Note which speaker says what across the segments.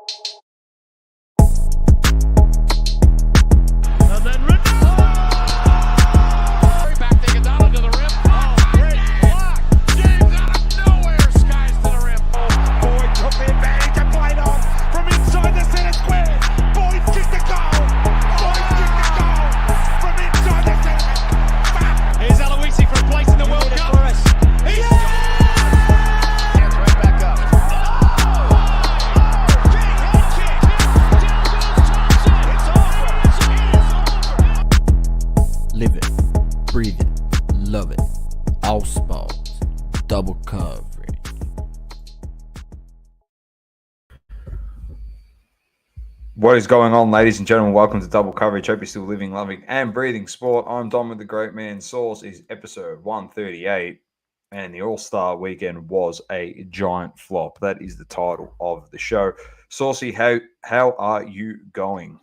Speaker 1: And then back to Cardladder to the rim. Oh, great block. James out of nowhere, skies to the rim. Boyd took the advantage and played on from inside the center square. Boyd kicked the goal. Boyd kicked the goal from inside the center. Here's Aloisi for a place in the World Cup. He's hands right back up. Big head kick. Down goes Thompson. It's over.
Speaker 2: Live it, breathe it, love it. All sports, double coverage.
Speaker 3: What is going on, ladies and gentlemen? Welcome to Double Coverage. Hope you're still living, loving, and breathing sport. I'm Dom with the Great Man. Source is episode 138, and the All-Star weekend was a giant flop. That is the title of the show. Saucy, how are you going?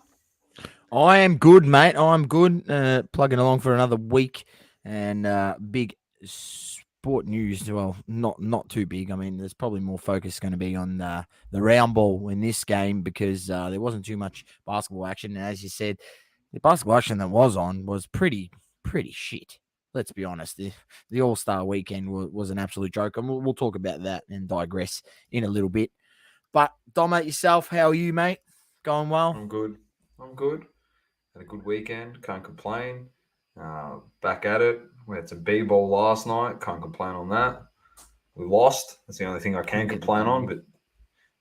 Speaker 2: I am good, mate. I'm good. Plugging along for another week, and big sport news. Well, not too big. I mean, there's probably more focus going to be on the round ball in this game because there wasn't too much basketball action. And as you said, the basketball action that was on was pretty shit. Let's be honest. The All-Star weekend was an absolute joke, and we'll talk about that and digress in a little bit. But Dom, yourself, how are you, mate? Going well?
Speaker 3: I'm good. Had a good weekend. Can't complain. Back at it. We had some b-ball last night. Can't complain on that. We lost. That's the only thing I can complain on, but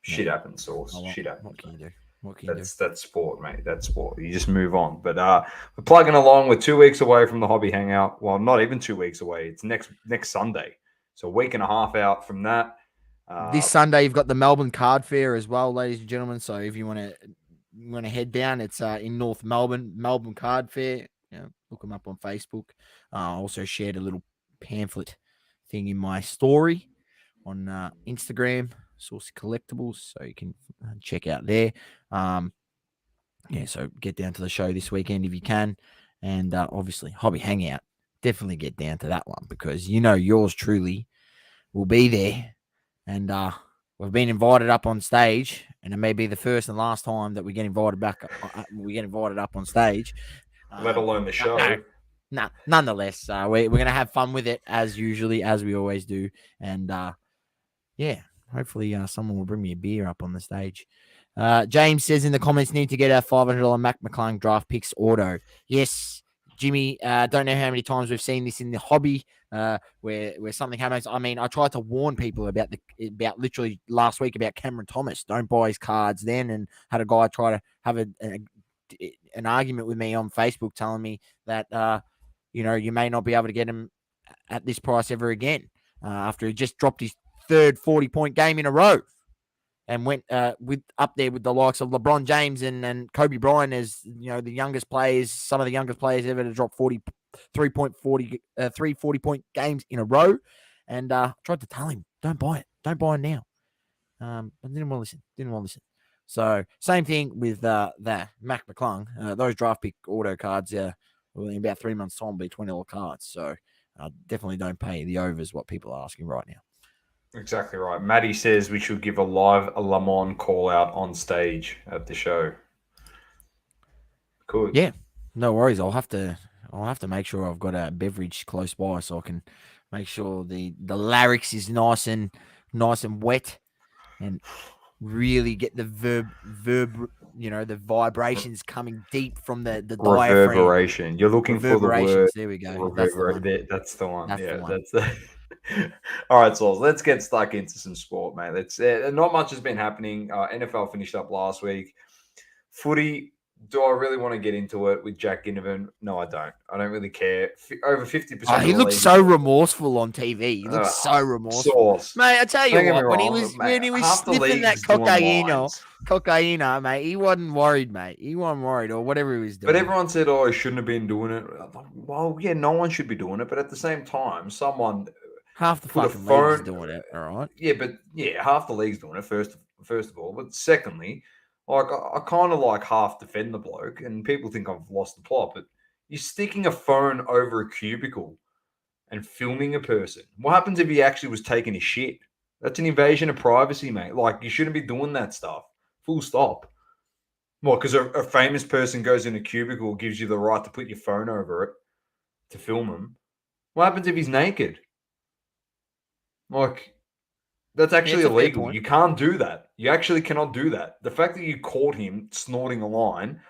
Speaker 3: shit happens, Source. Shit happens.
Speaker 2: What can you do?
Speaker 3: That's sport, mate. That's sport. You just move on. But we're plugging along. We're 2 weeks away from the hobby hangout. Well, not even 2 weeks away. It's next Sunday. So a week and a half out from that.
Speaker 2: This Sunday, you've got the Melbourne Card Fair as well, ladies and gentlemen. So if you want to head down, it's in North Melbourne Card Fair. Look them up on Facebook. I also shared a little pamphlet thing in my story on Instagram, Saucy Collectibles, so you can check out there. So get down to the show this weekend if you can. And obviously, Hobby Hangout, definitely get down to that one because yours truly will be there. And we've been invited up on stage, and it may be the first and last time that we get invited up on stage.
Speaker 3: Let alone the show.
Speaker 2: Nonetheless, we're going to have fun with it as usually, as we always do. And hopefully someone will bring me a beer up on the stage. James says in the comments, need to get our $500 Mac McClung draft picks auto. Yes, Jimmy, don't know how many times we've seen this in the hobby where something happens. I mean, I tried to warn people about literally last week about Cameron Thomas. Don't buy his cards then, and had a guy try to have an argument with me on Facebook telling me that, you may not be able to get him at this price ever again after he just dropped his third 40-point game in a row and went up there with the likes of LeBron James and Kobe Bryant as, some of the youngest players ever to drop 3 40-point games in a row. And tried to tell him, don't buy it. Don't buy it now. But didn't want to listen. So same thing with the Mac McClung. Those draft pick auto cards, in about 3 months' time will be $20 cards. So definitely don't pay the overs what people are asking right now.
Speaker 3: Exactly right. Maddie says we should give a live Lamont call out on stage at the show. Cool.
Speaker 2: Yeah, no worries. I'll have to make sure I've got a beverage close by so I can make sure the larynx is nice and wet and really get the the vibrations coming deep from the diaphragm.
Speaker 3: Reverberation. You're looking for the word.
Speaker 2: There we go.
Speaker 3: That's the one. That's the All right, so let's get stuck into some sport, mate. Not much has been happening. NFL finished up last week. Footy, do I really want to get into it with Jack Ginnivan? No, I don't. I don't really care. Over 50%.
Speaker 2: He looks so remorseful on TV. He looks so remorseful.
Speaker 3: Sauce.
Speaker 2: Mate, I tell you what, when he was sniffing that cocaine, mate, he wasn't worried, mate. He wasn't worried or whatever he was doing.
Speaker 3: But everyone said, he shouldn't have been doing it. Well, yeah, no one should be doing it. But at the same time, someone...
Speaker 2: Half the fucking league's doing it, all right?
Speaker 3: Yeah, but half the league's doing it, first of all. But secondly, I kind of half defend the bloke, and people think I've lost the plot, but you're sticking a phone over a cubicle and filming a person. What happens if he actually was taking a shit? That's an invasion of privacy, mate. You shouldn't be doing that stuff. Full stop. What? Because a famous person goes in a cubicle, gives you the right to put your phone over it to film him. What happens if he's naked? Like, that's actually
Speaker 2: it's a fair
Speaker 3: illegal.
Speaker 2: point.
Speaker 3: You can't do that. You actually cannot do that. The fact that you caught him snorting a line,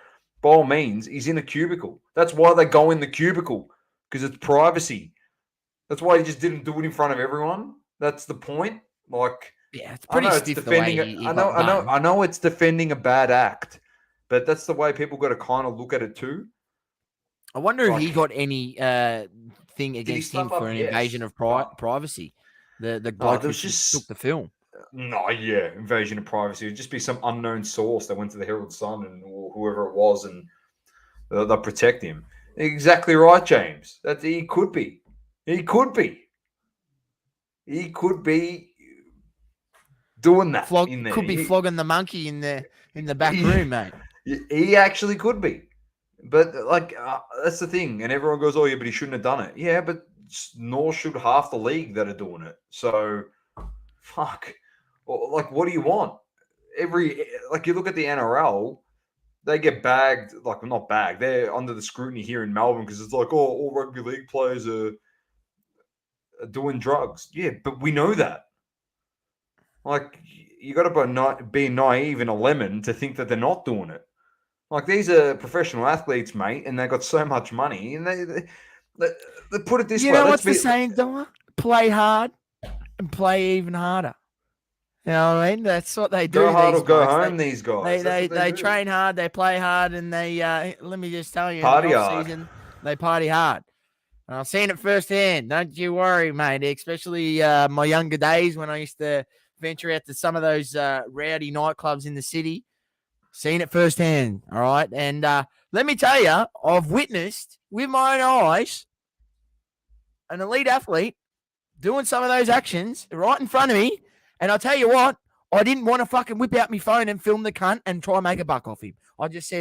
Speaker 3: by all means, he's in a cubicle. That's why they go in the cubicle, because it's privacy. That's why he just didn't do it in front of everyone. That's the point. Like,
Speaker 2: Yeah, it's
Speaker 3: I
Speaker 2: pretty
Speaker 3: know it's
Speaker 2: stiff the way
Speaker 3: defending.
Speaker 2: he got done.
Speaker 3: I know it's defending a bad act, but that's the way people got to kind of look at it too.
Speaker 2: I wonder if he
Speaker 3: Like,
Speaker 2: got any thing
Speaker 3: he
Speaker 2: against him
Speaker 3: slap
Speaker 2: for
Speaker 3: up?
Speaker 2: an
Speaker 3: Yes.
Speaker 2: invasion of privacy. The
Speaker 3: No,
Speaker 2: bloke
Speaker 3: there
Speaker 2: who
Speaker 3: was just
Speaker 2: took the film.
Speaker 3: no, yeah, invasion of privacy. It'd just be some unknown source that went to the Herald Sun and or whoever it was, and they'll protect him. Exactly right, James. That he could be. He could be. He could be doing that in there.
Speaker 2: Could be flogging the monkey in the back room, mate.
Speaker 3: He actually could be. But like that's the thing, and everyone goes, "Oh yeah, but he shouldn't have done it." Yeah, but nor should half the league that are doing it. So, fuck. Like, what do you want? You look at the NRL, they get bagged. Like, well, not bagged. They're under the scrutiny here in Melbourne because it's like, oh, all rugby league players are doing drugs. Yeah, but we know that. Like, you got to be naive and a lemon to think that they're not doing it. Like, these are professional athletes, mate, and they got so much money, and they put it this way.
Speaker 2: You know what's the saying, Donna? Play hard and play even harder. You know what I mean? That's what they do.
Speaker 3: Go hard
Speaker 2: these
Speaker 3: or go
Speaker 2: guys.
Speaker 3: home, these guys.
Speaker 2: They train hard, they play hard, and they let me just tell you,
Speaker 3: Party
Speaker 2: in the
Speaker 3: hard.
Speaker 2: off-season, they party hard. And I've seen it firsthand. Don't you worry, mate. Especially my younger days when I used to venture out to some of those rowdy nightclubs in the city. Seen it firsthand, all right? And let me tell you, I've witnessed with my own eyes an elite athlete doing some of those actions right in front of me. And I'll tell you what, I didn't want to fucking whip out my phone and film the cunt and try and make a buck off him. I just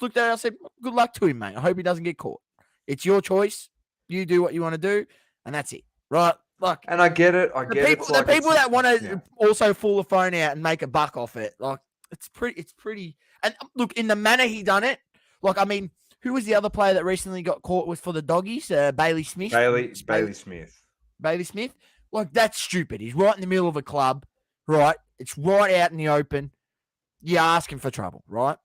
Speaker 2: looked at it, I said, good luck to him, mate. I hope he doesn't get caught. It's your choice. You do what you want to do, and that's it. Right? Look,
Speaker 3: And I get it.
Speaker 2: the people that want to also pull the phone out and make a buck off it, like it's pretty. And look, in the manner he done it, like I mean, who was the other player that recently got caught with for the doggies? Bailey Smith.
Speaker 3: Bailey Smith.
Speaker 2: Bailey Smith. Like that's stupid. He's right in the middle of a club, right? It's right out in the open. You're asking for trouble, right?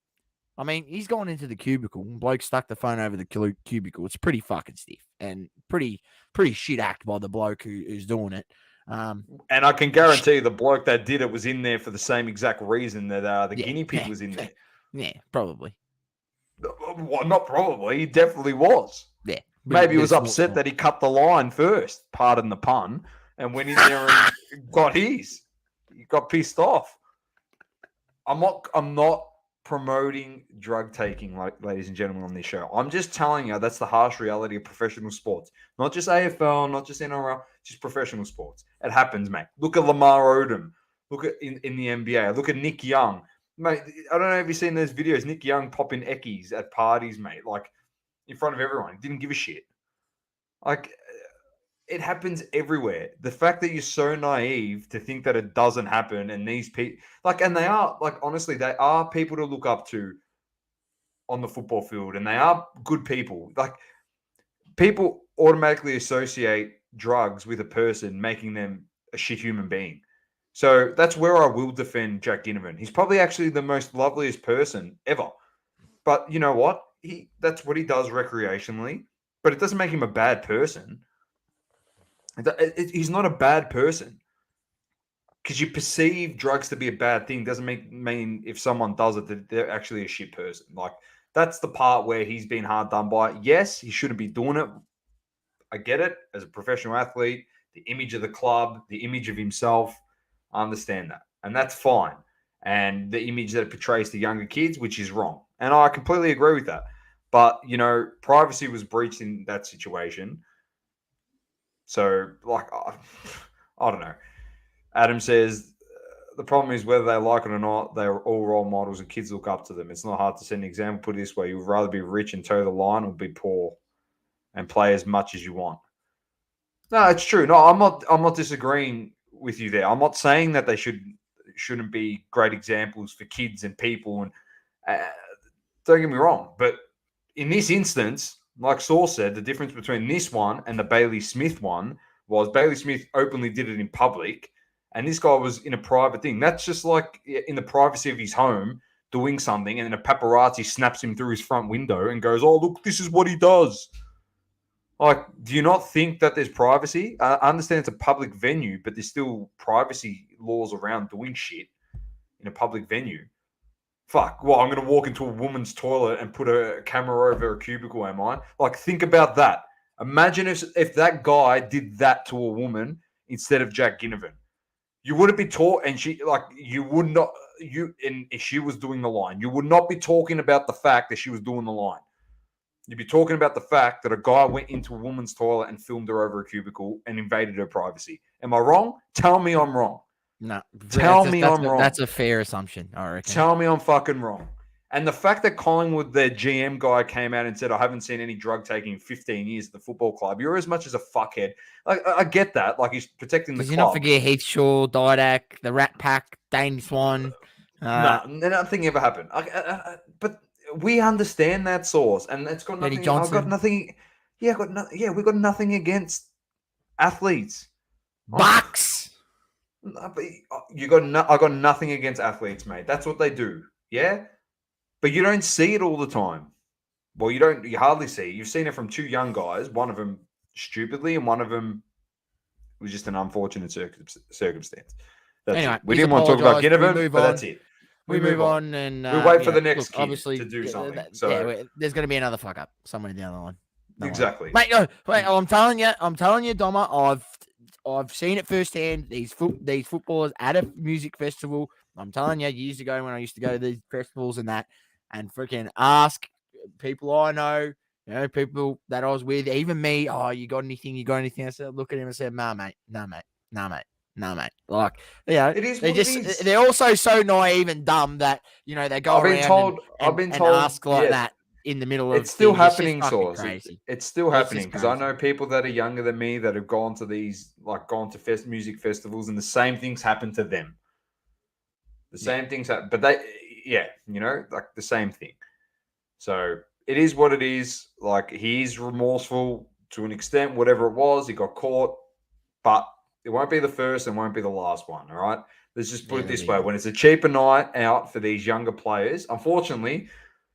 Speaker 2: I mean, he's gone into the cubicle. Bloke stuck the phone over the cubicle. It's pretty fucking stiff and pretty shit act by the bloke who's doing it.
Speaker 3: And I can guarantee the bloke that did it was in there for the same exact reason that the guinea pig was in there.
Speaker 2: Yeah, probably.
Speaker 3: Well, not probably. He definitely was.
Speaker 2: Yeah.
Speaker 3: Maybe he was upset that he cut the line first, pardon the pun, and went in there and got his. He got pissed off. I'm not promoting drug taking, like ladies and gentlemen, on this show. I'm just telling you that's the harsh reality of professional sports. Not just AFL, not just NRL, just professional sports. It happens, mate. Look at Lamar Odom. Look at in the NBA. Look at Nick Young. Mate, I don't know if you've seen those videos. Nick Young popping eckies at parties, mate, like in front of everyone. He didn't give a shit. Like, it happens everywhere. The fact that you're so naive to think that it doesn't happen, and these people, and they are, honestly, they are people to look up to on the football field, and they are good people. People automatically associate drugs with a person, making them a shit human being. So that's where I will defend Jack Ginnivan. He's probably actually the most loveliest person ever. But you know what? That's what he does recreationally, but it doesn't make him a bad person. He's not a bad person. Because you perceive drugs to be a bad thing doesn't mean if someone does it that they're actually a shit person. That's the part where he's been hard done by. Yes, he shouldn't be doing it. I get it. As a professional athlete, the image of the club, the image of himself, I understand that. And that's fine. And the image that it portrays to younger kids, which is wrong. And I completely agree with that. But, privacy was breached in that situation. So, I don't know. Adam says, the problem is whether they like it or not, they're all role models and kids look up to them. It's not hard to set an example. Put it this way, you'd rather be rich and toe the line or be poor and play as much as you want. No, it's true. No, I'm not disagreeing with you there. I'm not saying that they should shouldn't be great examples for kids and people. And don't get me wrong, but in this instance, like Saul said, the difference between this one and the Bailey Smith one was Bailey Smith openly did it in public, and this guy was in a private thing. That's just like in the privacy of his home doing something, and then a paparazzi snaps him through his front window and goes, "Oh, look, this is what he does." Like, do you not think that there's privacy? I understand it's a public venue, but there's still privacy laws around doing shit in a public venue. Fuck, well, I'm going to walk into a woman's toilet and put a camera over a cubicle, am I? Like, think about that. Imagine if that guy did that to a woman instead of Jack Ginnivan. You wouldn't be taught, and if she was doing the line, you would not be talking about the fact that she was doing the line. You'd be talking about the fact that a guy went into a woman's toilet and filmed her over a cubicle and invaded her privacy. Am I wrong? Tell me I'm wrong.
Speaker 2: No.
Speaker 3: Tell me I'm wrong.
Speaker 2: That's a fair assumption, I reckon.
Speaker 3: Tell me I'm fucking wrong. And the fact that Collingwood, their GM guy, came out and said, I haven't seen any drug taking in 15 years at the football club. You're as much as a fuckhead. I get that. Like, he's protecting the club.
Speaker 2: Does you not forget Heath Shaw, Didak, the Rat Pack, Dane Swan?
Speaker 3: No, nothing ever happened. But we understand that source, and it's got nothing. I've got nothing. Yeah, we've got nothing against athletes.
Speaker 2: Bucks.
Speaker 3: I got nothing against athletes, mate. That's what they do. Yeah, but you don't see it all the time. Well, you hardly see. You've seen it from two young guys. One of them stupidly, and one of them was just an unfortunate circumstance.
Speaker 2: Anyway,
Speaker 3: we didn't want to talk about Ginnivan, but that's it.
Speaker 2: We move on and
Speaker 3: we wait for the next kid
Speaker 2: obviously
Speaker 3: to do something.
Speaker 2: There's going to be another fuck up somewhere down the line.
Speaker 3: Exactly,
Speaker 2: mate. No, wait. I'm telling you, Doma. I've seen it firsthand. These footballers at a music festival. I'm telling you, years ago when I used to go to these festivals and freaking ask people I know, people that I was with, even me. Oh, you got anything? I said, look at him and said, nah, mate. Like,
Speaker 3: it is.
Speaker 2: They're also so naive and dumb that they go around and ask like that in the middle of.
Speaker 3: It's still happening, Source. It's still happening because I know people that are younger than me that have gone to music festivals, and the same things happen to them. The same things happen, but like the same thing. So it is what it is. Like, he's remorseful to an extent. Whatever it was, he got caught, but it won't be the first and won't be the last one, all right? Let's just put it this way. When it's a cheaper night out for these younger players, unfortunately,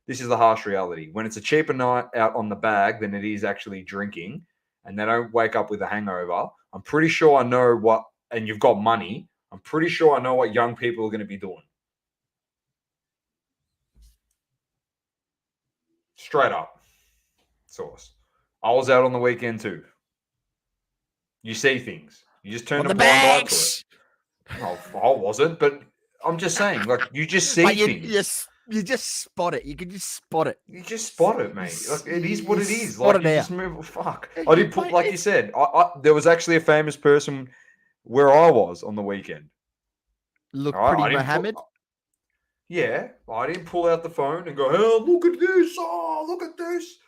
Speaker 3: this is the harsh reality. When it's a cheaper night out on the bag than it is actually drinking, and they don't wake up with a hangover, I'm pretty sure I know what, and you've got money, I'm pretty sure I know what young people are going to be doing. Straight up. Source. I was out on the weekend too. You see things. You just turn a blind eye to it. Oh, I wasn't, but I'm just saying, like, you just see things.
Speaker 2: You just spot it. You can just spot it.
Speaker 3: You just spot it, mate. Like, it is what it is. Like, you just move. Fuck. I didn't put, like you said, there was actually a famous person where I was on the weekend.
Speaker 2: Look pretty Mohammed.
Speaker 3: Yeah, I didn't pull out the phone and go, "Oh, look at this! Oh, look at this!"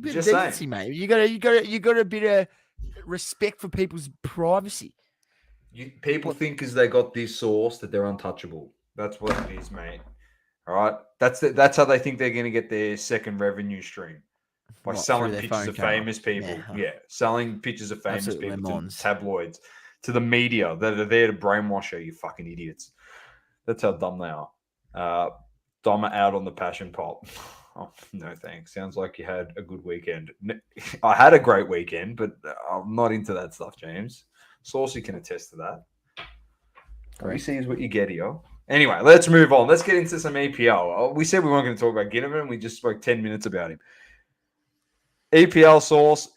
Speaker 2: Just saying, mate. You got a bit of respect for people's privacy.
Speaker 3: People think because they got this source that they're untouchable. That's what it is, mate. All right, that's how they think they're going to get their second revenue stream by selling pictures of famous people. Yeah, selling pictures of famous people to tabloids, to the media that are there to brainwash you. You fucking idiots. That's how dumb they are. Dom out on the passion pop. Oh, no thanks. Sounds like you had a good weekend. I had a great weekend, but I'm not into that stuff, James. Saucy can attest to that. What you see is what you get here. Anyway, let's move on. Let's get into some EPL. We said we weren't going to talk about Ginnivan. We just spoke 10 minutes about him. EPL Source,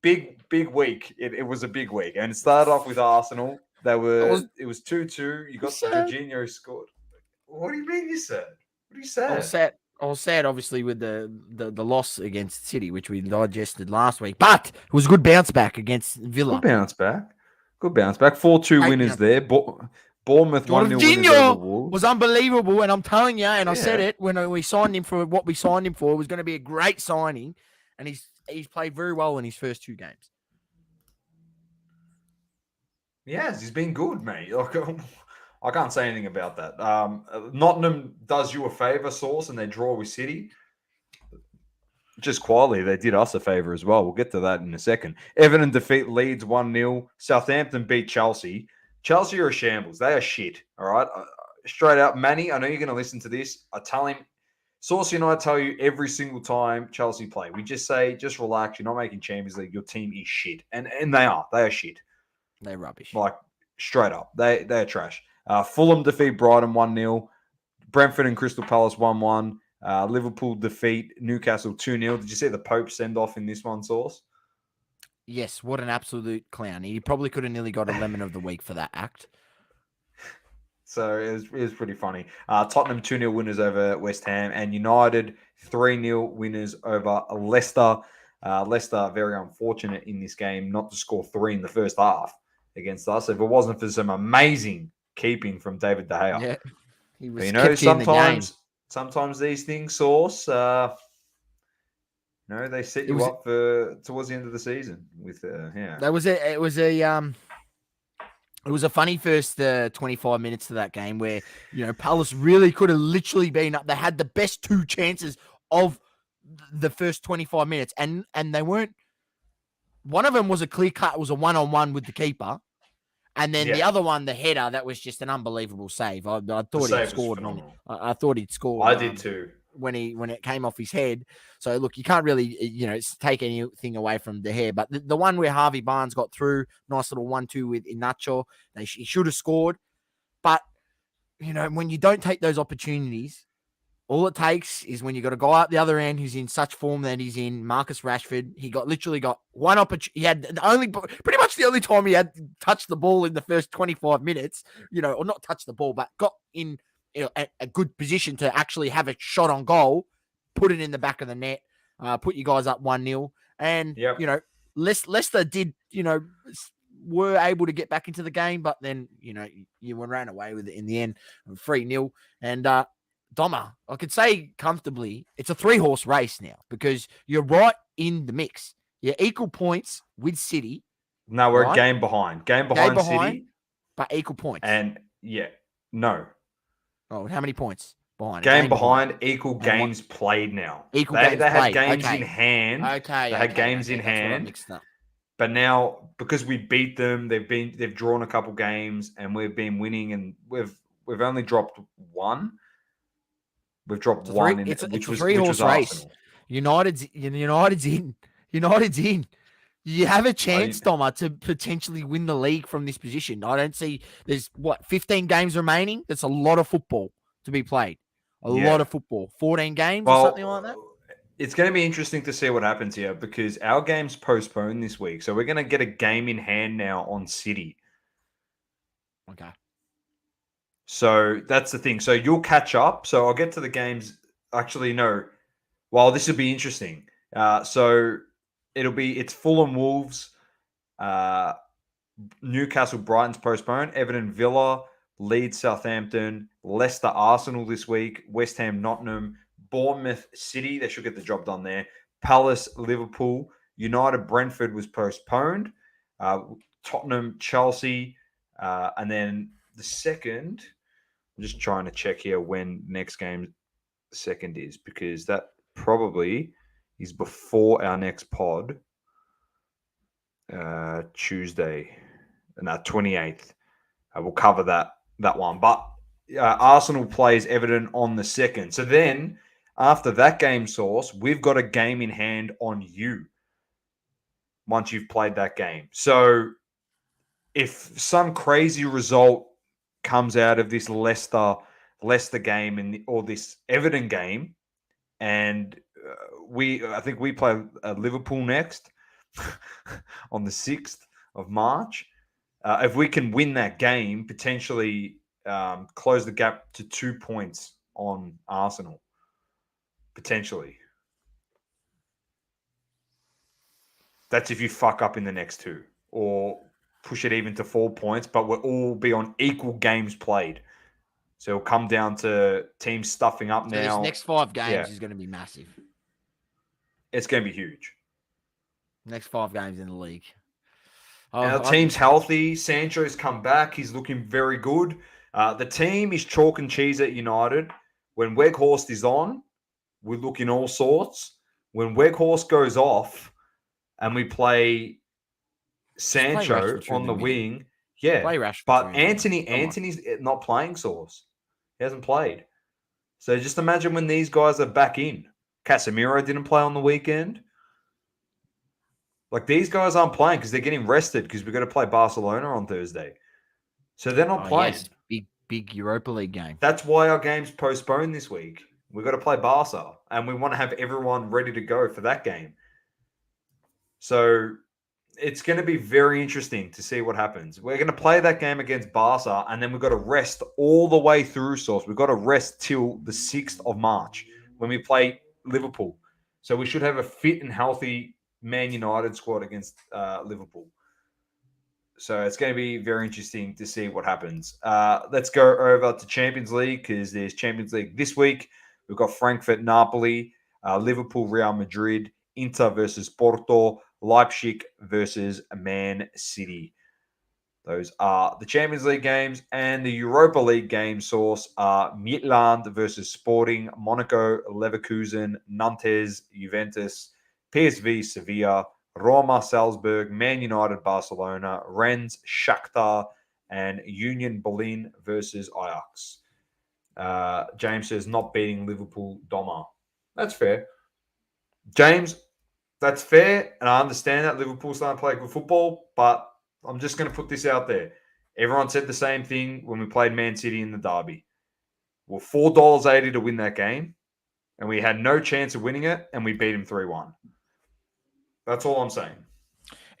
Speaker 3: big week. It was a big week. And it started off with Arsenal. It was 2-2. You got Jorginho scored. What do you mean you said? What are you saying?
Speaker 2: I was sad, obviously, with the loss against City, which we digested last week. But it was a good bounce back against Villa.
Speaker 3: Good bounce back. 4-2 winners there. Bournemouth 1-0 winners over Wolves.
Speaker 2: Was unbelievable, and I'm telling you, and I said it when we signed him for what we signed him for. It was going to be a great signing, and he's played very well in his first two games.
Speaker 3: Yes, he's been good, mate. Like, I can't say anything about that. Nottingham does you a favour, Sauce, and they draw with City. Just quietly, they did us a favour as well. We'll get to that in a second. Everton defeat Leeds 1-0. Southampton beat Chelsea. Chelsea are a shambles. They are shit, all right? Straight out, Manny, I know you're going to listen to this. I tell him, Saucy and I tell you every single time Chelsea play. We just say, just relax. You're not making Champions League. Your team is shit. And they are. They are shit.
Speaker 2: They're rubbish.
Speaker 3: Like, straight up. They're trash. Fulham defeat Brighton 1-0. Brentford and Crystal Palace 1-1. Liverpool defeat Newcastle 2-0. Did you see the Pope send-off in this one, Sauce?
Speaker 2: Yes, what an absolute clown. He probably could have nearly got a lemon of the week for that act.
Speaker 3: So it was pretty funny. Tottenham 2-0 winners over West Ham, and United 3-0 winners over Leicester. Leicester very unfortunate in this game not to score 3 in the first half against us. If it wasn't for some amazing keeping from David De Gea.
Speaker 2: Yeah, he was.
Speaker 3: But, you know,
Speaker 2: kept in the game.
Speaker 3: sometimes these things, Sauce, they set you up for towards the end of the season with
Speaker 2: It was a funny first 25 minutes to that game where, Palace really could have literally been up. They had the best 2 chances of the first 25 minutes, and they weren't. One of them was a clear cut. It was a 1-on-1 with the keeper. And then the other one, the header, that was just an unbelievable save. I thought he'd scored. I thought he'd scored.
Speaker 3: I did too.
Speaker 2: When it came off his head. So, look, you can't really, take anything away from De Gea. But the one where Harvey Barnes got through, nice little 1-2 with Inacho, he should have scored. But, when you don't take those opportunities, all it takes is when you got a guy up the other end who's in such form that he's in, Marcus Rashford. He literally got one opportunity. He had pretty much the only time he had touched the ball in the first 25 minutes, or not touched the ball, but got in a good position to actually have a shot on goal, put it in the back of the net, put you guys up 1-0. And, Leicester did, were able to get back into the game, but then, you ran away with it in the end, 3-0. And, Doma, I could say comfortably, it's a 3-horse race now because you're right in the mix. You're equal points with City.
Speaker 3: No, we're a game behind. Game behind City.
Speaker 2: But equal points.
Speaker 3: And, no.
Speaker 2: Oh, how many points behind?
Speaker 3: Game behind, equal games played now. They had games in hand.
Speaker 2: Okay.
Speaker 3: They had games in hand. But now, because we beat them, they've drawn a couple games, and we've been winning, and we've only dropped 1. We've dropped 1
Speaker 2: it's a 3-horse race. United's in. United's in. You have a chance, Doma, to potentially win the league from this position. I don't see. There's 15 games remaining. That's a lot of football to be played. A lot of football. 14 games or something like that.
Speaker 3: It's going to be interesting to see what happens here because our game's postponed this week. So we're going to get a game in hand now on City.
Speaker 2: Okay.
Speaker 3: So that's the thing. So you'll catch up. So I'll get to the games. Actually, no. Well, this will be interesting. So it's Fulham Wolves, Newcastle Brighton's postponed, Everton Villa, Leeds Southampton, Leicester Arsenal this week, West Ham Nottingham, Bournemouth City. They should get the job done there. Palace Liverpool, United Brentford was postponed, Tottenham Chelsea, and then the second. I'm just trying to check here when next game second is because that probably is before our next pod. Tuesday, 28th. We'll cover that one. But Arsenal plays Everton on the 2nd. So then after that game, Source, we've got a game in hand on you once you've played that game. So if some crazy result comes out of this Leicester game or this Everton game, and I think we play Liverpool next on the 6th of March. If we can win that game, potentially close the gap to 2 points on Arsenal. Potentially. That's if you fuck up in the next 2 or push it even to 4 points, but we'll all be on equal games played. So it'll come down to teams stuffing up now.
Speaker 2: This next 5 games is going to be massive.
Speaker 3: It's going to be huge.
Speaker 2: Next 5 games in the league.
Speaker 3: Our team's healthy. Sancho's come back. He's looking very good. The team is chalk and cheese at United. When Weghorst is on, we look in all sorts. When Weghorst goes off and we play Sancho on the wing, yeah.
Speaker 2: Play Rashford
Speaker 3: But Anthony's not playing Source. He hasn't played. So just imagine when these guys are back in. Casemiro didn't play on the weekend. Like, these guys aren't playing because they're getting rested because we've got to play Barcelona on Thursday. So they're not playing.
Speaker 2: Yes. Big Europa League game.
Speaker 3: That's why our game's postponed this week. We've got to play Barca, and we want to have everyone ready to go for that game. So it's going to be very interesting to see what happens. We're going to play that game against Barca, and then we've got to rest all the way through, Source. We've got to rest till the 6th of March when we play Liverpool. So we should have a fit and healthy Man United squad against Liverpool. So it's going to be very interesting to see what happens. Let's go over to Champions League because there's Champions League this week. We've got Frankfurt, Napoli, Liverpool, Real Madrid, Inter versus Porto, Leipzig versus Man City. Those are the Champions League games, and the Europa League game Source are Midland versus Sporting, Monaco, Leverkusen, Nantes, Juventus, PSV, Sevilla, Roma, Salzburg, Man United, Barcelona, Rennes, Shakhtar, and Union Berlin versus Ajax. James says not beating Liverpool, Doma. That's fair. James, that's fair, and I understand that Liverpool's starting to play good football, but I'm just going to put this out there. Everyone said the same thing when we played Man City in the derby. We're $4.80 to win that game, and we had no chance of winning it, and we beat him 3-1. That's all I'm saying.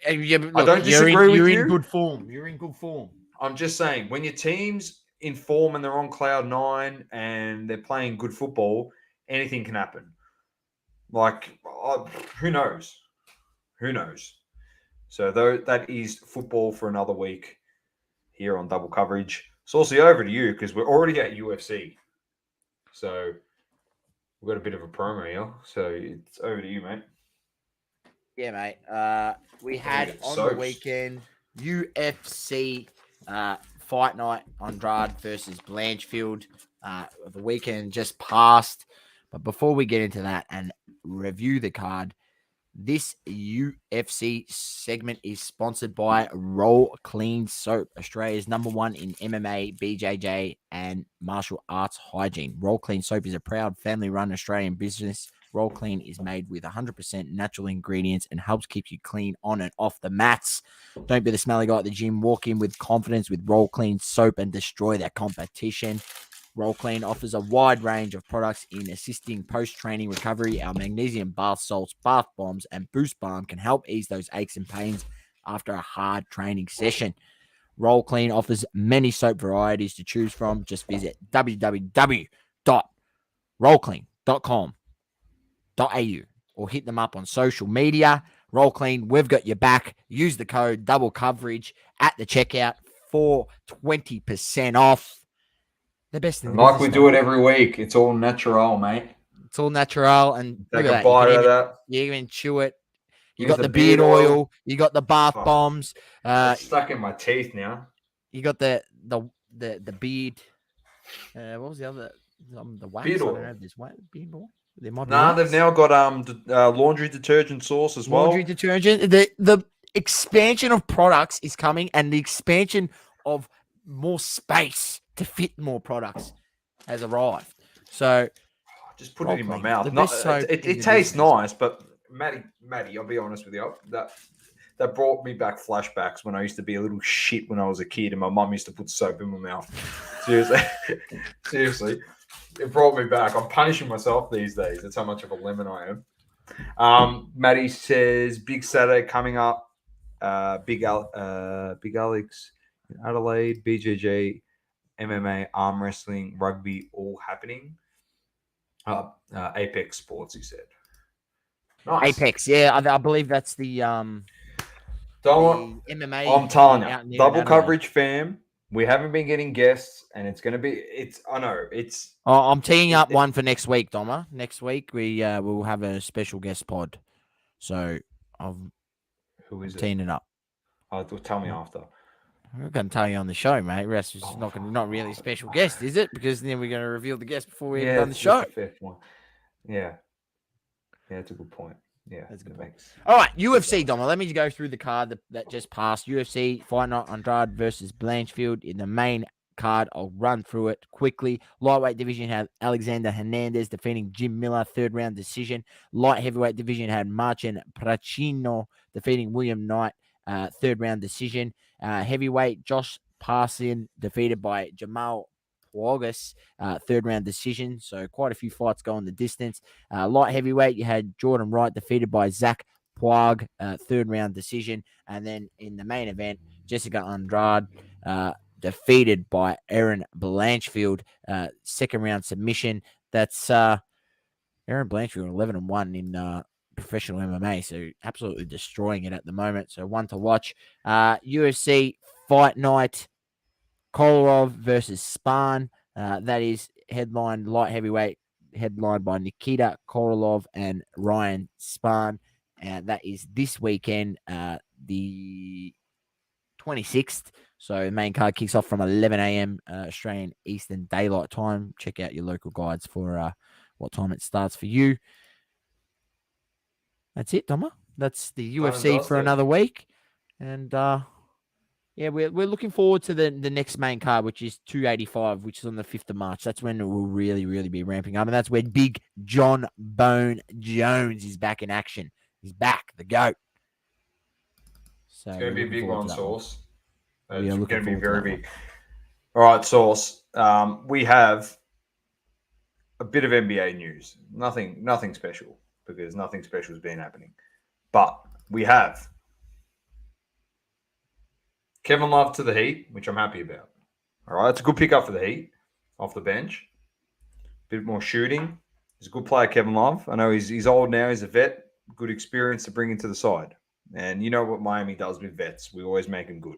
Speaker 2: Yeah, but look,
Speaker 3: I don't disagree with you.
Speaker 2: You're in good form. You're in good form.
Speaker 3: I'm just saying, when your team's in form and they're on cloud 9 and they're playing good football, anything can happen. Like, who knows? Who knows? So that is football for another week here on Double Coverage. Saucy, over to you because we're already at UFC. So we've got a bit of a promo here. So it's over to you, mate.
Speaker 2: Yeah, mate. We had on the weekend UFC fight night, Andrade versus Blanchfield. The weekend just passed. But before we get into that and review the card, this UFC segment is sponsored by Roll Clean Soap, Australia's #1 in MMA, BJJ, and martial arts hygiene. Roll Clean Soap is a proud family-run Australian business. Roll Clean is made with 100% natural ingredients and helps keep you clean on and off the mats. Don't be the smelly guy at the gym. Walk in with confidence with Roll Clean Soap and destroy that competition. Roll Clean offers a wide range of products in assisting post-training recovery. Our magnesium bath salts, bath bombs, and boost balm can help ease those aches and pains after a hard training session. Roll Clean offers many soap varieties to choose from. Just visit www.rollclean.com.au or hit them up on social media. Roll Clean, we've got your back. Use the code Double Coverage at the checkout for 20% off. The best thing.
Speaker 3: Like we do it every week. It's all natural, mate.
Speaker 2: It's all natural, and
Speaker 3: take a bite out of that.
Speaker 2: You even chew it. You got the beard oil. You got the bath bombs.
Speaker 3: It's stuck in my teeth now.
Speaker 2: You got the beard. What was the other? The wax.
Speaker 3: Beard oil.
Speaker 2: I don't know if there's beard oil. There might be.
Speaker 3: They've now got laundry detergent sauce as well.
Speaker 2: Laundry detergent. The expansion of products is coming, and the expansion of more space to fit more products has arrived. So
Speaker 3: just put it in my mouth.
Speaker 2: It
Speaker 3: tastes nice, but Maddie, I'll be honest with you. That brought me back flashbacks when I used to be a little shit when I was a kid and my mum used to put soap in my mouth. Seriously. It brought me back. I'm punishing myself these days. That's how much of a lemon I am. Maddie says, big Saturday coming up. Big Alex in Adelaide, BJJ, MMA, arm wrestling, rugby, all happening. Apex Sports, he said. Nice.
Speaker 2: Apex, yeah, I believe that's the
Speaker 3: MMA.
Speaker 2: I'm
Speaker 3: telling you, Double Coverage fam. We haven't been getting guests, and it's going to be. I'm
Speaker 2: teeing up one for next week, Doma. Next week we will have a special guest pod. So
Speaker 3: who is
Speaker 2: teeing it up?
Speaker 3: Tell me after.
Speaker 2: I'm going to tell you on the show, mate. Rest is
Speaker 3: Oh,
Speaker 2: not really a special guest, is it? Because then we're going to reveal the guest before we even
Speaker 3: Yeah,
Speaker 2: done the
Speaker 3: it's
Speaker 2: show.
Speaker 3: a fair point. Yeah. Yeah, that's a good point. Yeah,
Speaker 2: That's a good
Speaker 3: it
Speaker 2: point.
Speaker 3: makes
Speaker 2: All right,
Speaker 3: sense.
Speaker 2: UFC, Dom. Let me go through the card that just passed. UFC Fight Night Andrade versus Blanchfield in the main card. I'll run through it quickly. Lightweight division had Alexander Hernandez defeating Jim Miller, third round decision. Light heavyweight division had Marcin Pracino defeating William Knight, third round decision. Heavyweight Josh Parson defeated by Jamal August, third round decision. So quite a few fights going the distance. Light heavyweight, you had Jordan Wright defeated by Zach Puag, third round decision. And then in the main event, Jessica Andrade defeated by Erin Blanchfield, second round submission. That's Erin Blanchfield 11-1 in professional MMA, so absolutely destroying it at the moment. So one to watch. UFC Fight Night. Kolarov versus Spahn. That is headlined light heavyweight, headlined by Nikita Kolarov and Ryan Spahn. That is this weekend, the 26th. So the main card kicks off from 11 a.m. Australian Eastern Daylight Time. Check out your local guides for what time it starts for you. That's it, Doma. That's the UFC for another week. And yeah, we're looking forward to the next main card, which is 285, which is on the 5th of March. That's when it will really, really be ramping up. And that's where Big John Bone Jones is back in action. He's back, the GOAT. So
Speaker 3: It's going to be a big one, Sauce. It's going to be very big. All right, Sauce. We have a bit of NBA news. Nothing special, because nothing special has been happening. But we have Kevin Love to the Heat, which I'm happy about. All right, it's a good pickup for the Heat off the bench. A bit more shooting. He's a good player, Kevin Love. I know he's old now. He's a vet. Good experience to bring into the side. And you know what Miami does with vets. We always make them good.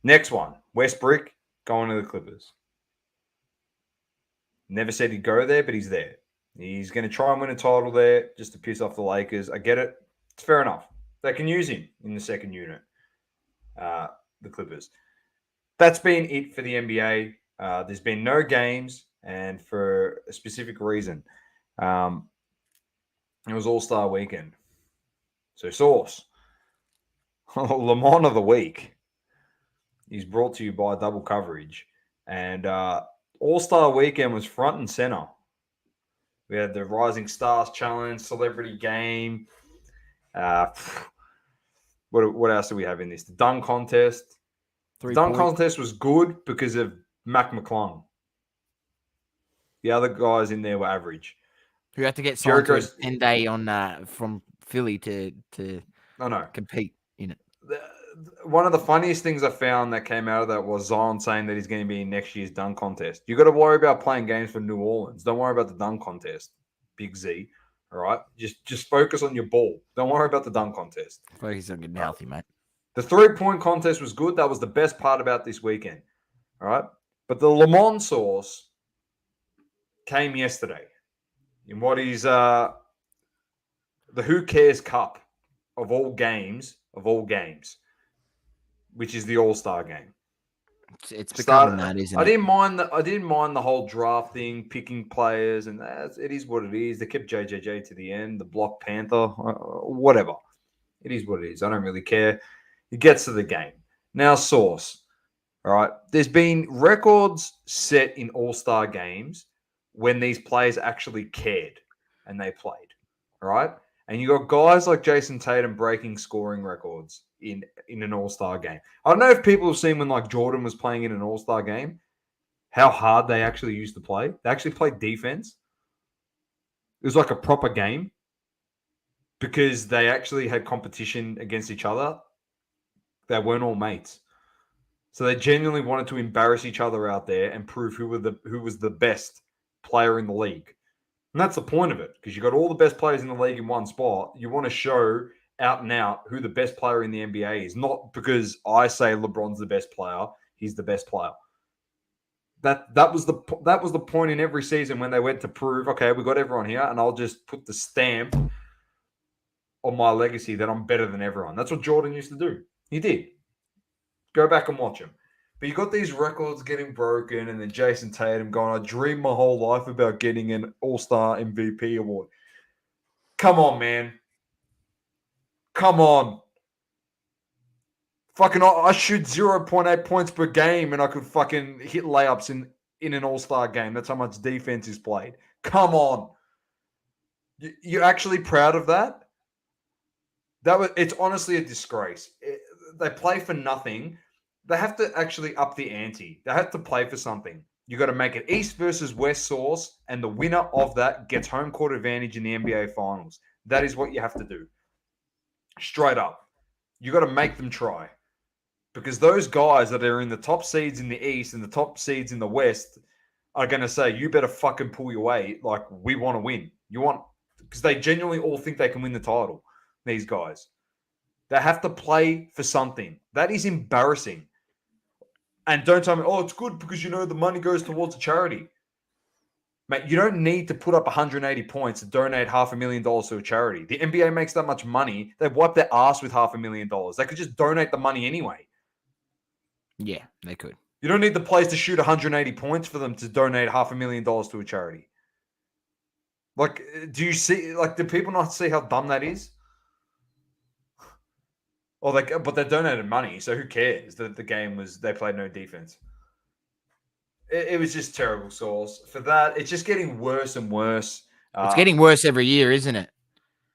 Speaker 3: Next one, Westbrook going to the Clippers. Never said he'd go there, but he's there. He's going to try and win a title there just to piss off the Lakers. I get it. It's fair enough. They can use him in the second unit, the Clippers. That's been it for the NBA. There's been no games, and for a specific reason. It was All-Star Weekend. So, Sauce, Le Mans of the Week is brought to you by Double Coverage. And All-Star Weekend was front and center. We had the Rising Stars Challenge, Celebrity Game. What else do we have in this? The dunk contest. The dunk contest was good because of Mac McClung. The other guys in there were average.
Speaker 2: Who had to get signed to a 10-day on from Philly to compete in it.
Speaker 3: One of the funniest things I found that came out of that was Zion saying that he's going to be in next year's dunk contest. You got to worry about playing games for New Orleans. Don't worry about the dunk contest, Big Z. All right, just focus on your ball. Don't worry about the dunk contest.
Speaker 2: Focus on getting healthy, mate.
Speaker 3: The 3-point contest was good. That was the best part about this weekend. All right, but the Le Mans Sauce came yesterday in what is the Who Cares Cup of all games, which is the All-Star game.
Speaker 2: It's becoming that, isn't it?
Speaker 3: I didn't mind the whole draft thing, picking players, and it is what it is. They kept JJJ to the end, the Black Panther, whatever. It is what it is. I don't really care. It gets to the game. Now, Sauce. All right. There's been records set in All-Star games when these players actually cared and they played. All right. And you got guys like Jason Tatum breaking scoring records in an All-Star game. I don't know if people have seen when like Jordan was playing in an All-Star game, how hard they actually used to play. They actually played defense. It was like a proper game because they actually had competition against each other. They weren't all mates. So they genuinely wanted to embarrass each other out there and prove who was the best player in the league. And that's the point of it, because you got all the best players in the league in one spot. You want to show out and out who the best player in the NBA is, not because I say LeBron's the best player. He's the best player. That was the point in every season when they went to prove, okay, we got everyone here, and I'll just put the stamp on my legacy that I'm better than everyone. That's what Jordan used to do. He did. Go back and watch him. But you got these records getting broken, and then Jason Tatum going, I dreamed my whole life about getting an All-Star MVP award. Come on, man. Come on. Fucking, I shoot 0.8 points per game, and I could fucking hit layups in an All-Star game. That's how much defense is played. Come on. You're actually proud of that? It's honestly a disgrace. They play for nothing. They have to actually up the ante. They have to play for something. You got to make it East versus West source, and the winner of that gets home court advantage in the NBA Finals. That is what you have to do. Straight up. You got to make them try. Because those guys that are in the top seeds in the East and the top seeds in the West are going to say, you better fucking pull your weight. Like, we want to win. Because they genuinely all think they can win the title, these guys. They have to play for something. That is embarrassing. And don't tell me, it's good because, the money goes towards a charity. Mate, you don't need to put up 180 points to donate $500,000 to a charity. The NBA makes that much money. They've wiped their ass with $500,000. They could just donate the money anyway.
Speaker 2: Yeah, they could.
Speaker 3: You don't need the players to shoot 180 points for them to donate $500,000 to a charity. Like, do you see, do people not see how dumb that is? But they donated money, so who cares that the game they played no defense. It was just terrible, Sauce. For that, it's just getting worse and worse.
Speaker 2: It's getting worse every year, isn't it?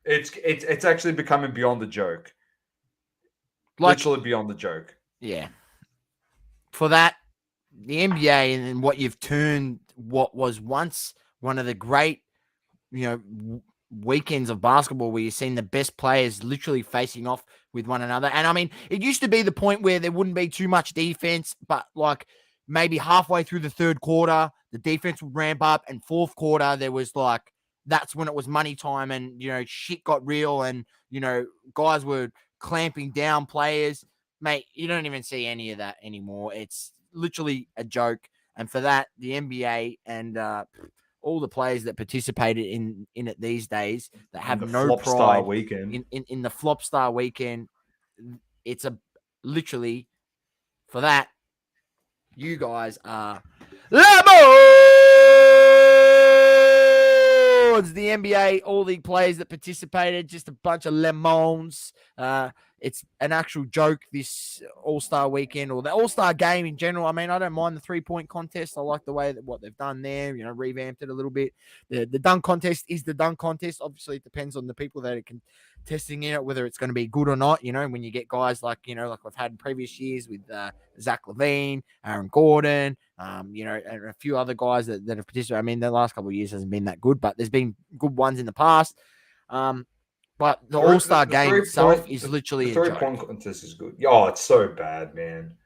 Speaker 3: It's actually becoming beyond the joke. Literally beyond the joke.
Speaker 2: Yeah. For that, the NBA and what you've turned what was once one of the great, weekends of basketball where you've seen the best players literally facing off with one another. And I mean, it used to be the point where there wouldn't be too much defense, but maybe halfway through the third quarter, the defense would ramp up, and fourth quarter, there was that's when it was money time, and, shit got real, and, guys were clamping down players. Mate, you don't even see any of that anymore. It's literally a joke. And for that, the NBA and all the players that participated in it these days that have no pride in the flop star weekend, it's literally for that. You guys are lemons. The NBA, all the players that participated, just a bunch of lemons. It's an actual joke, this All-Star weekend or the All-Star game in general. I mean, I don't mind the 3-point contest. I like the way that what they've done there, revamped it a little bit. The dunk contest is the dunk contest. Obviously, it depends on the people that are contesting it, whether it's going to be good or not. When you get guys like we've had in previous years with Zach LaVine, Aaron Gordon, and a few other guys that have participated. I mean, the last couple of years hasn't been that good, but there's been good ones in the past. But the All-Star game itself is literally a joke. The
Speaker 3: 3-point contest is good. Oh, it's so bad, man.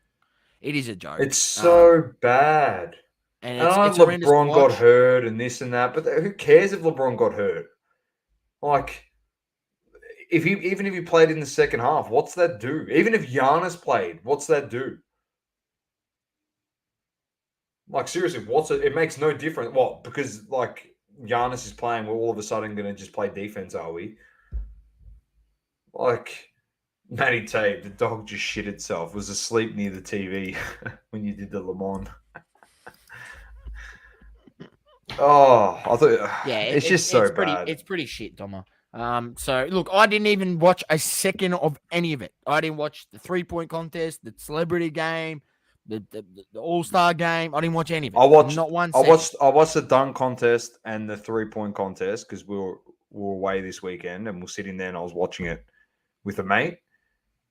Speaker 2: It is a joke.
Speaker 3: It's so bad. And I know LeBron got hurt and this and that, but who cares if LeBron got hurt? Even if he played in the second half, what's that do? Even if Giannis played, what's that do? Seriously, it makes no difference. What? Because Giannis is playing, we're all of a sudden going to just play defense, are we? Matty Tate, the dog just shit itself, was asleep near the TV when you did the Le Mans. I thought, it's just so bad.
Speaker 2: It's pretty shit, Domo. So look, I didn't even watch a second of any of it. I didn't watch the 3-point contest, the celebrity game, the All-Star game. I didn't watch any of it. Not one second.
Speaker 3: I watched the dunk contest and the 3-point contest because we were away this weekend, and we're sitting there and I was watching it with a mate,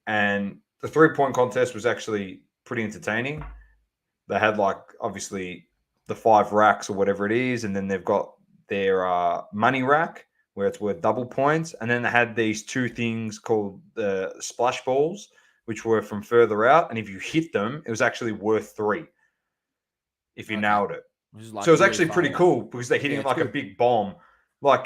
Speaker 3: and the 3-point contest was actually pretty entertaining. They had obviously the 5 racks or whatever it is, and then they've got their money rack where it's worth double points, and then they had these 2 things called the splash balls, which were from further out, and if you hit them, it was actually worth 3 if you nailed it. So it was actually pretty cool because they're hitting a big bomb.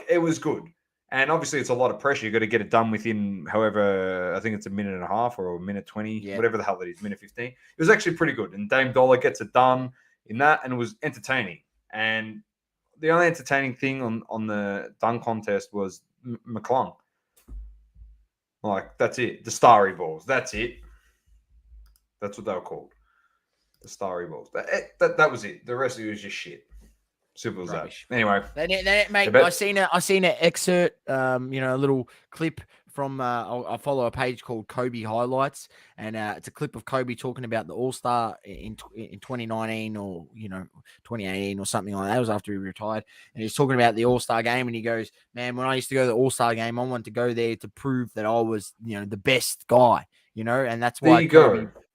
Speaker 3: It was good. And obviously, it's a lot of pressure. You've got to get it done within, however, I think it's a minute and a half or a minute 20, whatever the hell it is, minute 15. It was actually pretty good. And Dame Dollar gets it done in that, and it was entertaining. And the only entertaining thing on the dunk contest was McClung. That's it. The starry balls. That's it. That's what they were called. The Starry Balls. That was it. The rest of it was just shit. Simple as
Speaker 2: Rubbish.
Speaker 3: that. Anyway.
Speaker 2: Mate, I seen an excerpt, a little clip from I follow a page called Kobe Highlights, and it's a clip of Kobe talking about the All-Star in 2019 or 2018 or something like that. It was after he retired, and he's talking about the All-Star game, and he goes, "Man, when I used to go to the All-Star game, I wanted to go there to prove that I was the best guy, and that's why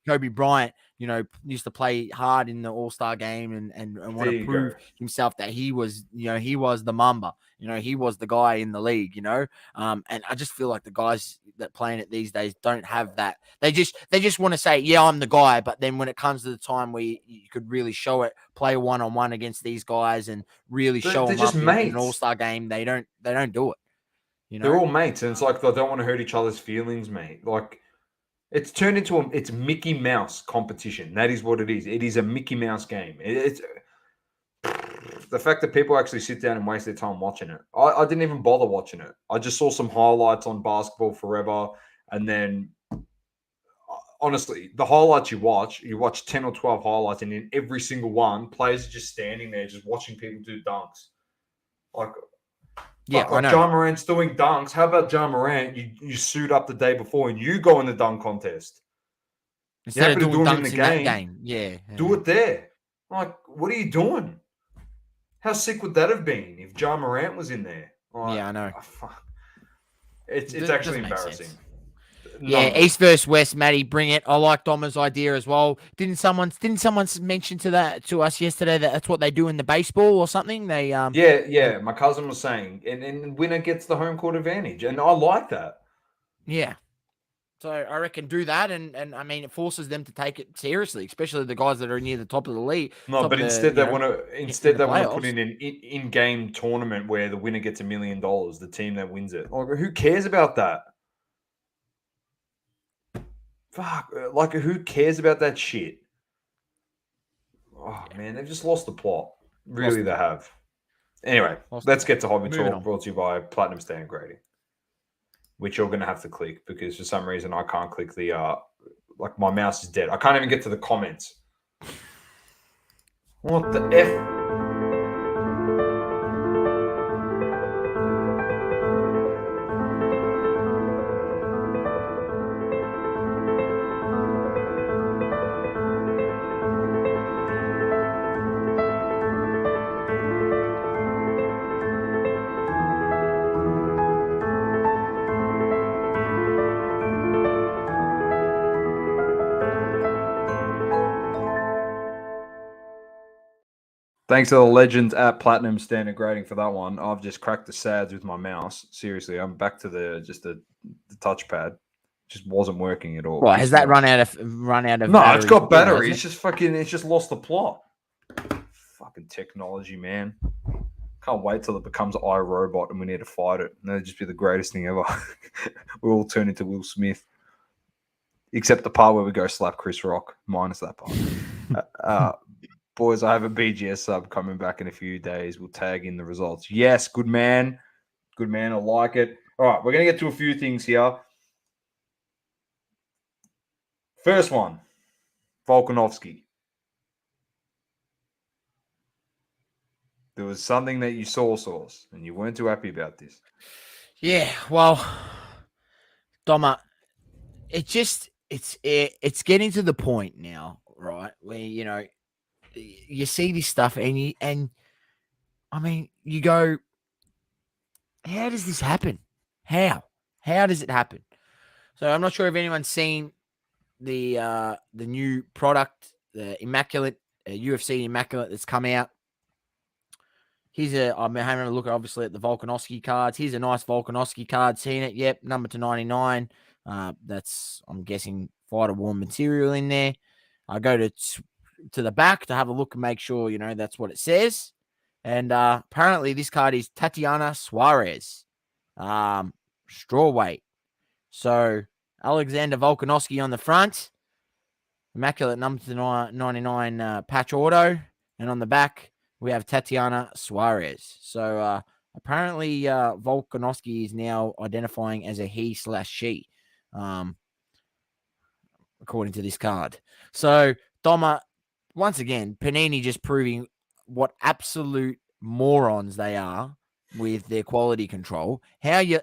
Speaker 2: Kobe Bryant, used to play hard in the All-Star game and want to prove himself that he was, he was the Mamba, he was the guy in the league, and I just feel like the guys that playing it these days don't have that. They just want to say, yeah, I'm the guy, but then when it comes to the time where you could really show it, play one-on-one against these guys and really show them up in an All-Star game, they don't do it.
Speaker 3: They're all mates, and it's like they don't want to hurt each other's feelings, mate. Like, it's turned into it's Mickey Mouse competition. That is what it is. It is a Mickey Mouse game. It's the fact that people actually sit down and waste their time watching it. I didn't even bother watching it. I just saw some highlights on Basketball Forever, and then honestly, the highlights you watch 10 or 12 highlights, and in every single one, players are just standing there just watching people do dunks. Like Ja Morant's doing dunks. How about Ja Morant? You suit up the day before and you go in the dunk contest.
Speaker 2: Instead of doing dunks in that game. Yeah.
Speaker 3: Do it there. Like, what are you doing? How sick would that have been if Ja Morant was in there? Like,
Speaker 2: yeah, I know.
Speaker 3: It's actually embarrassing.
Speaker 2: Yeah, East versus West, Matty, bring it. I like Doma's idea as well. Didn't someone mention to us yesterday that that's what they do in the baseball or something? They
Speaker 3: yeah. My cousin was saying, and winner gets the home court advantage, and I like that.
Speaker 2: Yeah. So I reckon do that, and I mean it forces them to take it seriously, especially the guys that are near the top of the league.
Speaker 3: No, but instead they want to put in an in-game tournament where the winner gets $1 million, the team that wins it. Like, who cares about that? Fuck, like, who cares about that shit? Oh, man, they've just lost the plot. Really, they have. Anyway, let's get to Hobby Talk, brought to you by Platinum Standard Grading, which you're going to have to click because for some reason I can't click the, like, my mouse is dead. I can't even get to the comments. What the F? Thanks to the legends at Platinum Standard Grading for that one. I've just cracked the SADs with my mouse. Seriously, I'm back to the touchpad. Just wasn't working at all.
Speaker 2: Right, has that run out of
Speaker 3: No, it's got battery. It's just lost the plot. Fucking technology, man. Can't wait till it becomes iRobot and we need to fight it. And that'd just be the greatest thing ever. We all turn into Will Smith. Except the part where we go slap Chris Rock, minus that part. Boys, I have a BGS sub coming back in a few days. We'll tag in the results. Yes, good man. Good man. I like it. All right, we're going to get to a few things here. First one, Volkanovski. There was something that you saw, Sauce, and you weren't too happy about this.
Speaker 2: Yeah, well, Doma, it's getting to the point now, right, where, you see this stuff and I mean, you go, how does this happen? How does it happen? So I'm not sure if anyone's seen the new product, the Immaculate UFC Immaculate that's come out. I'm having a look obviously at the Volkanovski cards. Here's a nice Volkanovski card. Seen it? Yep, number to 99. That's, I'm guessing, fighter worn material in there. I go to the back to have a look and make sure, that's what it says. And apparently this card is Tatiana Suarez, strawweight. So Alexander Volkanovski on the front, Immaculate number to 99 patch auto. And on the back, we have Tatiana Suarez. So apparently Volkanovski is now identifying as a he/she. according to this card. So, Doma, once again, Panini just proving what absolute morons they are with their quality control. How you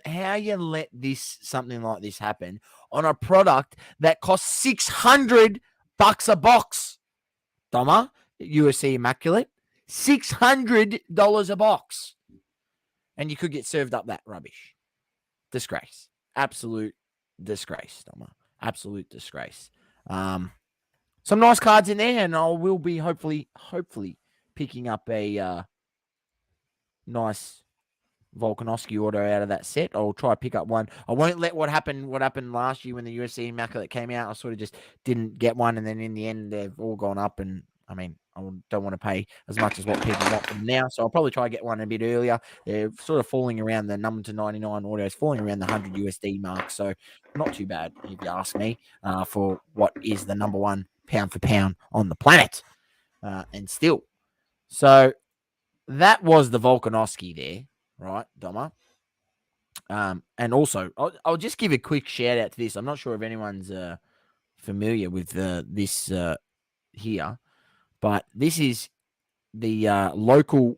Speaker 2: let something like this happen on a product that costs $600 a box. Doma, USC Immaculate, $600 a box. And you could get served up that rubbish. Disgrace. Absolute disgrace, Doma. Absolute disgrace. Some nice cards in there, and I will be hopefully picking up a nice Volkanovski auto out of that set. I'll try to pick up one. I won't let what happened last year when the USC Immaculate came out. I sort of just didn't get one, and then in the end, they've all gone up. And I mean, I don't want to pay as much as what people want them now, so I'll probably try to get one a bit earlier. They're sort of falling around the number to 99 autos, falling around the 100 USD mark, so not too bad if you ask me. For what is the number one pound for pound on the planet, and still, so that was the Volkanovski there. Right, Doma. And also, I'll just give a quick shout out to this. I'm not sure if anyone's familiar with this here, but this is the local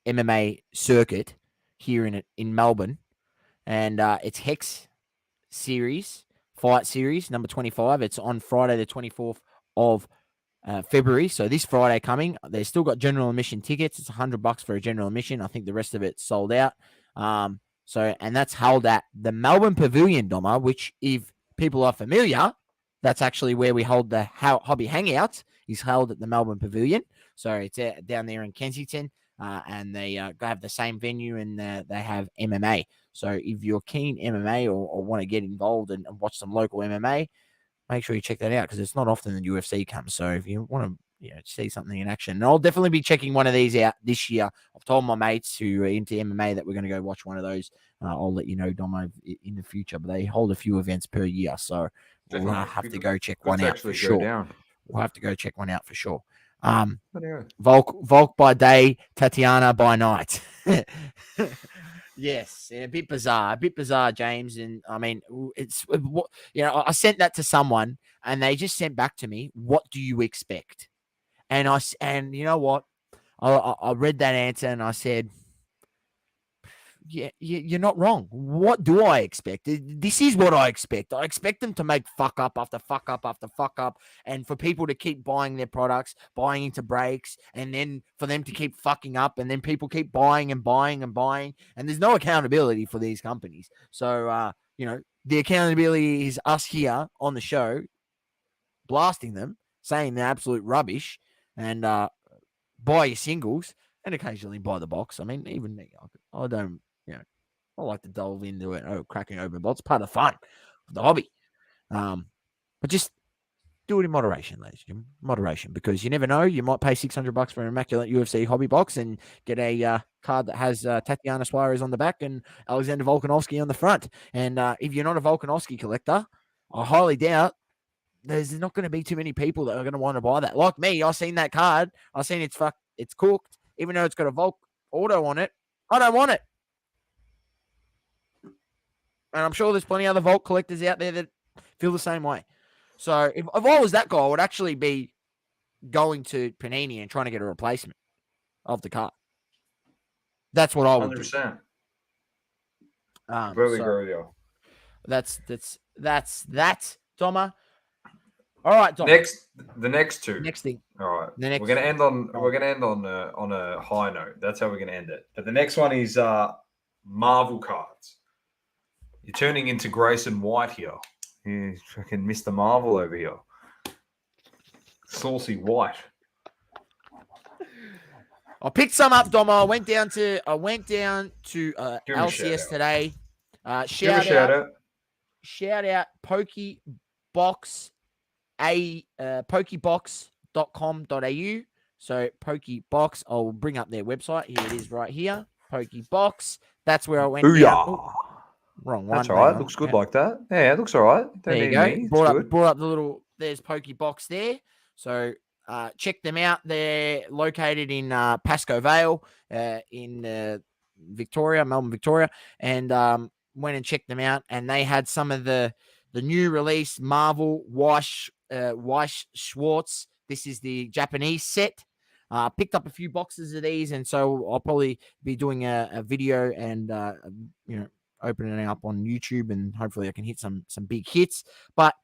Speaker 2: MMA circuit here in Melbourne, and it's Hex Series, Fight Series number 25. It's on Friday the 24th of February. So this Friday coming, they've still got general admission tickets. It's $100 for a general admission. I think the rest of it's sold out. And that's held at the Melbourne Pavilion, Doma, which if people are familiar, that's actually where we hold the hobby hangout is held at the Melbourne Pavilion. So it's down there in Kensington, and they have the same venue, and they have MMA. So if you're keen MMA or want to get involved and watch some local MMA, make sure you check that out because it's not often the UFC comes. So if you want to see something in action, and I'll definitely be checking one of these out this year. I've told my mates who are into MMA that we're going to go watch one of those. I'll let you know, Domo, in the future. But they hold a few events per year, so we'll have to go check one out for sure. We'll have to go check one out for sure. Volk by day, Tatiana by night. Yes, a bit bizarre, James. And I mean, it's I sent that to someone, and they just sent back to me, "What do you expect?" And you know what? I read that answer, and I said, "Yeah, you're not wrong. What do I expect? This is what I expect. I expect them to make fuck up after fuck up after fuck up, and for people to keep buying their products, buying into breaks, and then for them to keep fucking up, and then people keep buying and buying and buying, and there's no accountability for these companies. So, the accountability is us here on the show, blasting them, saying they're absolute rubbish, and buy your singles, and occasionally buy the box. I mean, even me, I don't. I like to delve into it. Cracking open bots, part of the fun of the hobby. But just do it in moderation, ladies and gentlemen. Moderation, because you never know. You might pay $600 for an immaculate UFC hobby box and get a card that has Tatiana Suarez on the back and Alexander Volkanovski on the front. And if you're not a Volkanovski collector, I highly doubt there's not going to be too many people that are going to want to buy that. Like me, I've seen that card. I've seen it's cooked, even though it's got a Volk auto on it. I don't want it. And I'm sure there's plenty of other Volt collectors out there that feel the same way. So if I was that guy, I would actually be going to Panini and trying to get a replacement of the card. That's what I would
Speaker 3: 100%.
Speaker 2: do.
Speaker 3: Completely agree with you.
Speaker 2: That's Toma. All right, Toma.
Speaker 3: The next two.
Speaker 2: Next thing.
Speaker 3: All right. We're gonna end on a high note. That's how we're gonna end it. But the next one is Marvel cards. You're turning into Grayson White here. You fucking Mr. Marvel over here. Saucy White.
Speaker 2: I picked some up, Domo. I went down to LCS today. Shout out Pokebox, pokebox.com.au. So Pokebox, I'll bring up their website. Here it is right here. Pokebox. That's where I went down. Wrong one.
Speaker 3: That's all right. Looks good like that. Yeah, it looks all right.
Speaker 2: There you go. Brought up the little, there's Pokebox there. So check them out. They're located in Pascoe Vale in Victoria, Melbourne, Victoria. And went and checked them out. And they had some of the the new release Marvel Weiss Schwartz. This is the Japanese set. Picked up a few boxes of these, and so I'll probably be doing a video and opening it up on YouTube, and hopefully I can hit some big hits. But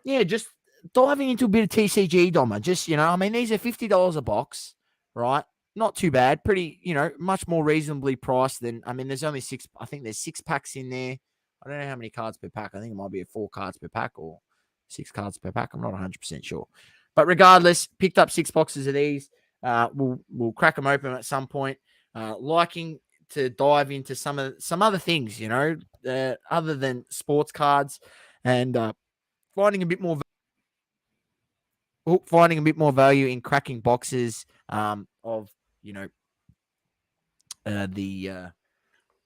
Speaker 2: yeah, just diving into a bit of TCG, Doma. Just these are $50 a box, right? Not too bad. Pretty, much more reasonably priced than. There's only 6. I think there's 6 packs in there. I don't know how many cards per pack. I think it might be 4 cards per pack or 6 cards per pack. I'm not 100% sure. But regardless, picked up 6 boxes of these. We'll crack them open at some point. Liking to dive into some other things, other than sports cards, and finding a bit more value in cracking boxes of the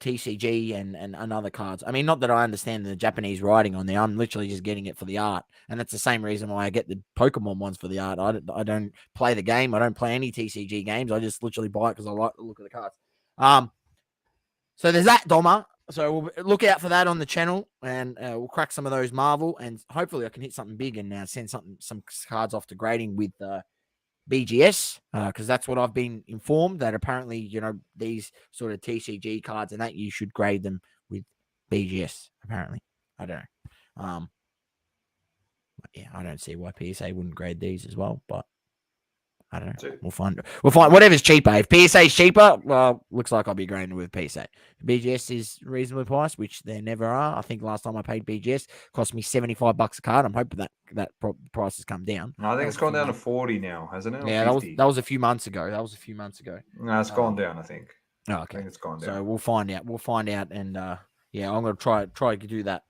Speaker 2: TCG and other cards. Not that I understand the Japanese writing on there. I'm literally just getting it for the art. And that's the same reason why I get the Pokemon ones for the art. I don't play the game. I don't play any TCG games. I just literally buy it because I like the look of the cards. So there's that, Doma. So we'll look out for that on the channel, and we'll crack some of those Marvel, and hopefully I can hit something big and send some cards off to grading with BGS, because that's what I've been informed, that apparently, these sort of TCG cards and that you should grade them with BGS, apparently. I don't know. But yeah, I don't see why PSA wouldn't grade these as well, but I don't know. We'll find whatever's cheaper. If PSA is cheaper, well, looks like I'll be grading with PSA. BGS is reasonably priced, which there never are. I think last time I paid BGS cost me $75 a card. I'm hoping that price has come down.
Speaker 3: No, I think it's gone down to 40 now, hasn't it?
Speaker 2: Yeah, that was a few months ago.
Speaker 3: No, it's gone down, I think.
Speaker 2: Oh, okay.
Speaker 3: I think it's gone down.
Speaker 2: So we'll find out, and I'm going to try to do that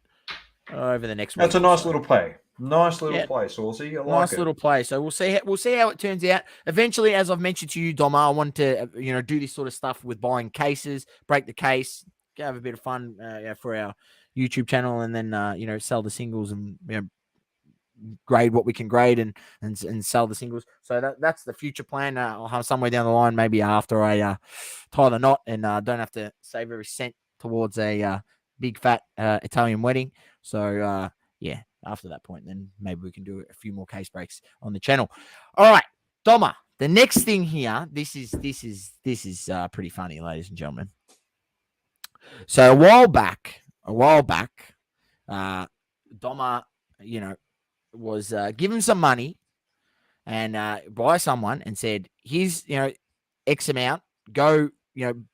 Speaker 2: over the next week.
Speaker 3: That's a nice little play. Nice little play, Saucy. I like
Speaker 2: nice little play. So we'll see how it turns out. Eventually, as I've mentioned to you, Doma, I want to do this sort of stuff with buying cases, break the case, have a bit of fun for our YouTube channel, and then sell the singles and grade what we can grade and sell the singles. So that's the future plan. I'll have somewhere down the line, maybe after I tie the knot and don't have to save every cent towards a big fat Italian wedding. So yeah. After that point, then maybe we can do a few more case breaks on the channel. All right, Doma. The next thing here, this is pretty funny, ladies and gentlemen. So a while back, Doma, was given some money and by someone and said, "Here's X amount. Go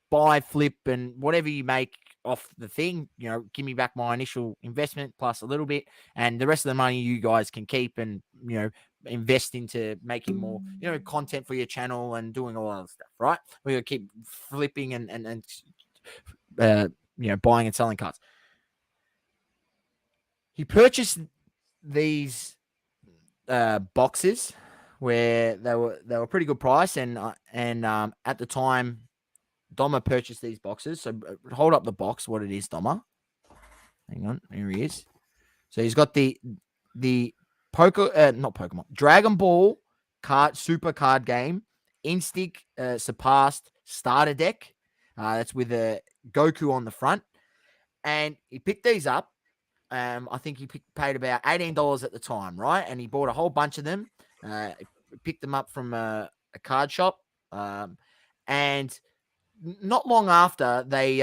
Speaker 2: buy, flip, and whatever you make off the thing, give me back my initial investment plus a little bit, and the rest of the money you guys can keep and invest into making more content for your channel and doing all other stuff, right? We're gonna keep flipping and buying and selling cards." He purchased these boxes where they were pretty good price, and at the time Doma purchased these boxes. So hold up the box, what it is, Doma. Hang on, here he is. So he's got the not Pokemon, Dragon Ball super card game, Instinct Surpassed starter deck. That's with a Goku on the front. And he picked these up. I think he paid about $18 at the time, right? And he bought a whole bunch of them. Picked them up from a card shop. And not long after, they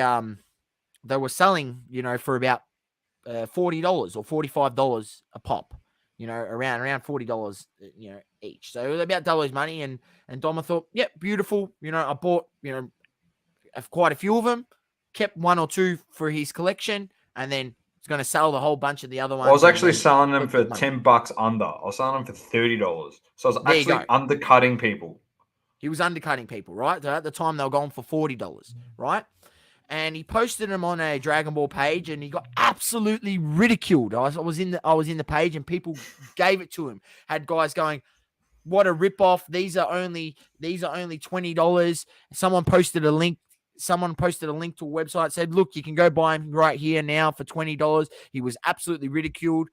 Speaker 2: were selling, for about $40 or $45 a pop, around $40, each. So it was about double his money. And Doma thought, yep, beautiful. I bought, quite a few of them, kept 1 or 2 for his collection, and then he's going to sell the whole bunch of the other ones.
Speaker 3: I was actually selling them for $10 under. I was selling them for $30. So I was actually undercutting people.
Speaker 2: He was undercutting people, right? So at the time, they were going for $40, right? And he posted them on a Dragon Ball page, and he got absolutely ridiculed. I was in the page, and people gave it to him. Had guys going, "What a ripoff! These are only $20." Someone posted a link to a website, said, "Look, you can go buy them right here now for $20." He was absolutely ridiculed.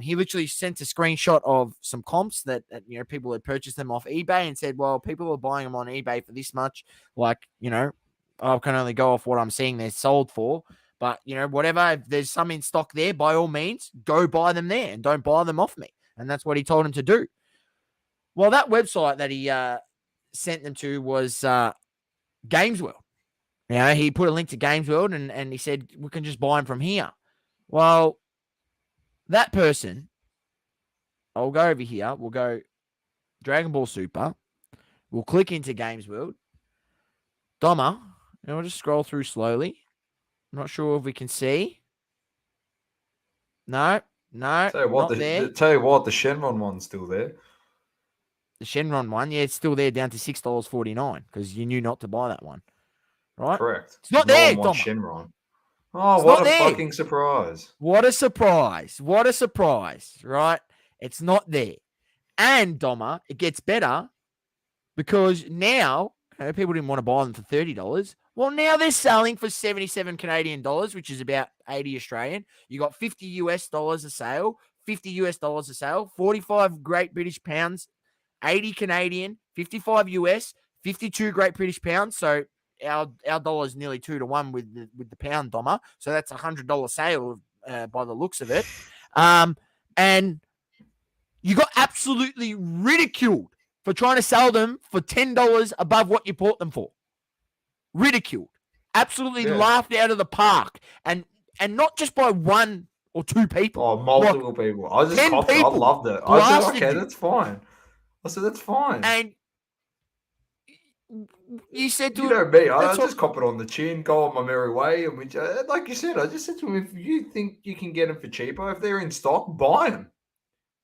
Speaker 2: He literally sent a screenshot of some comps that people had purchased them off eBay and said, "Well, people are buying them on eBay for this much. I can only go off what I'm seeing they're sold for, But, whatever, if there's some in stock there, by all means, go buy them there and don't buy them off me. And that's what he told him to do. Well, that website that he sent them to was Games World. He put a link to Games World and he said, we can just buy them from here. Well, that person, I'll go over here. We'll go Dragon Ball Super. We'll click into Games World. Doma, and we'll just scroll through slowly. I'm not sure if we can see. No, not there.
Speaker 3: Tell you what, the Shenron one's still there.
Speaker 2: The Shenron one, yeah, it's still there down to $6.49 because you knew not to buy that one. Right?
Speaker 3: Correct.
Speaker 2: It's not there, Doma.
Speaker 3: Shenron. Oh,
Speaker 2: it's
Speaker 3: what a fucking surprise.
Speaker 2: What a surprise. What a surprise, right? It's not there. And, Doma, it gets better because now, people didn't want to buy them for $30. Well, now they're selling for 77 Canadian dollars, which is about 80 Australian. You got $50 a sale, $50 a sale, 45 Great British Pounds, 80 Canadian, 55 US, 52 Great British Pounds. So our dollar is nearly 2 to 1 with the pound, Doma. So that's $100 sale by the looks of it. And you got absolutely ridiculed for trying to sell them for $10 above what you bought them for. Ridiculed. Absolutely laughed out of the park. And not just by one or two people.
Speaker 3: Oh, multiple people. I just copped it. I loved it. I said, okay, that's fine. I said, that's fine.
Speaker 2: And you said to
Speaker 3: him... You know me. I just cop it on the chin, go on my merry way. And like you said, I just said to him, if you think you can get them for cheaper, if they're in stock, buy them.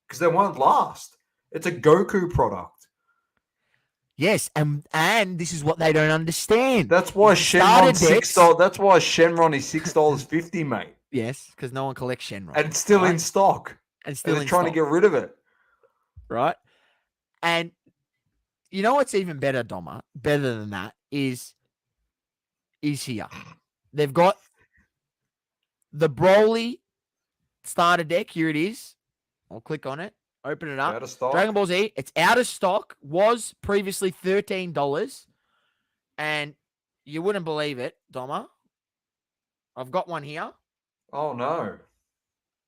Speaker 3: Because they won't last. It's a Goku product.
Speaker 2: Yes, and this is what they don't understand.
Speaker 3: That's why Shenron $6. That's why Shenron is $6.50, mate.
Speaker 2: Yes, because no one collects Shenron,
Speaker 3: and it's still in stock.
Speaker 2: And they're
Speaker 3: trying to get rid of it,
Speaker 2: right? And you know what's even better, Doma? Better than that is here. They've got the Broly starter deck. Here it is. I'll click on it. Open it up.
Speaker 3: Out of stock.
Speaker 2: Dragon Ball Z. It's out of stock. Was previously $13. And you wouldn't believe it, Doma. I've got one here.
Speaker 3: Oh, no.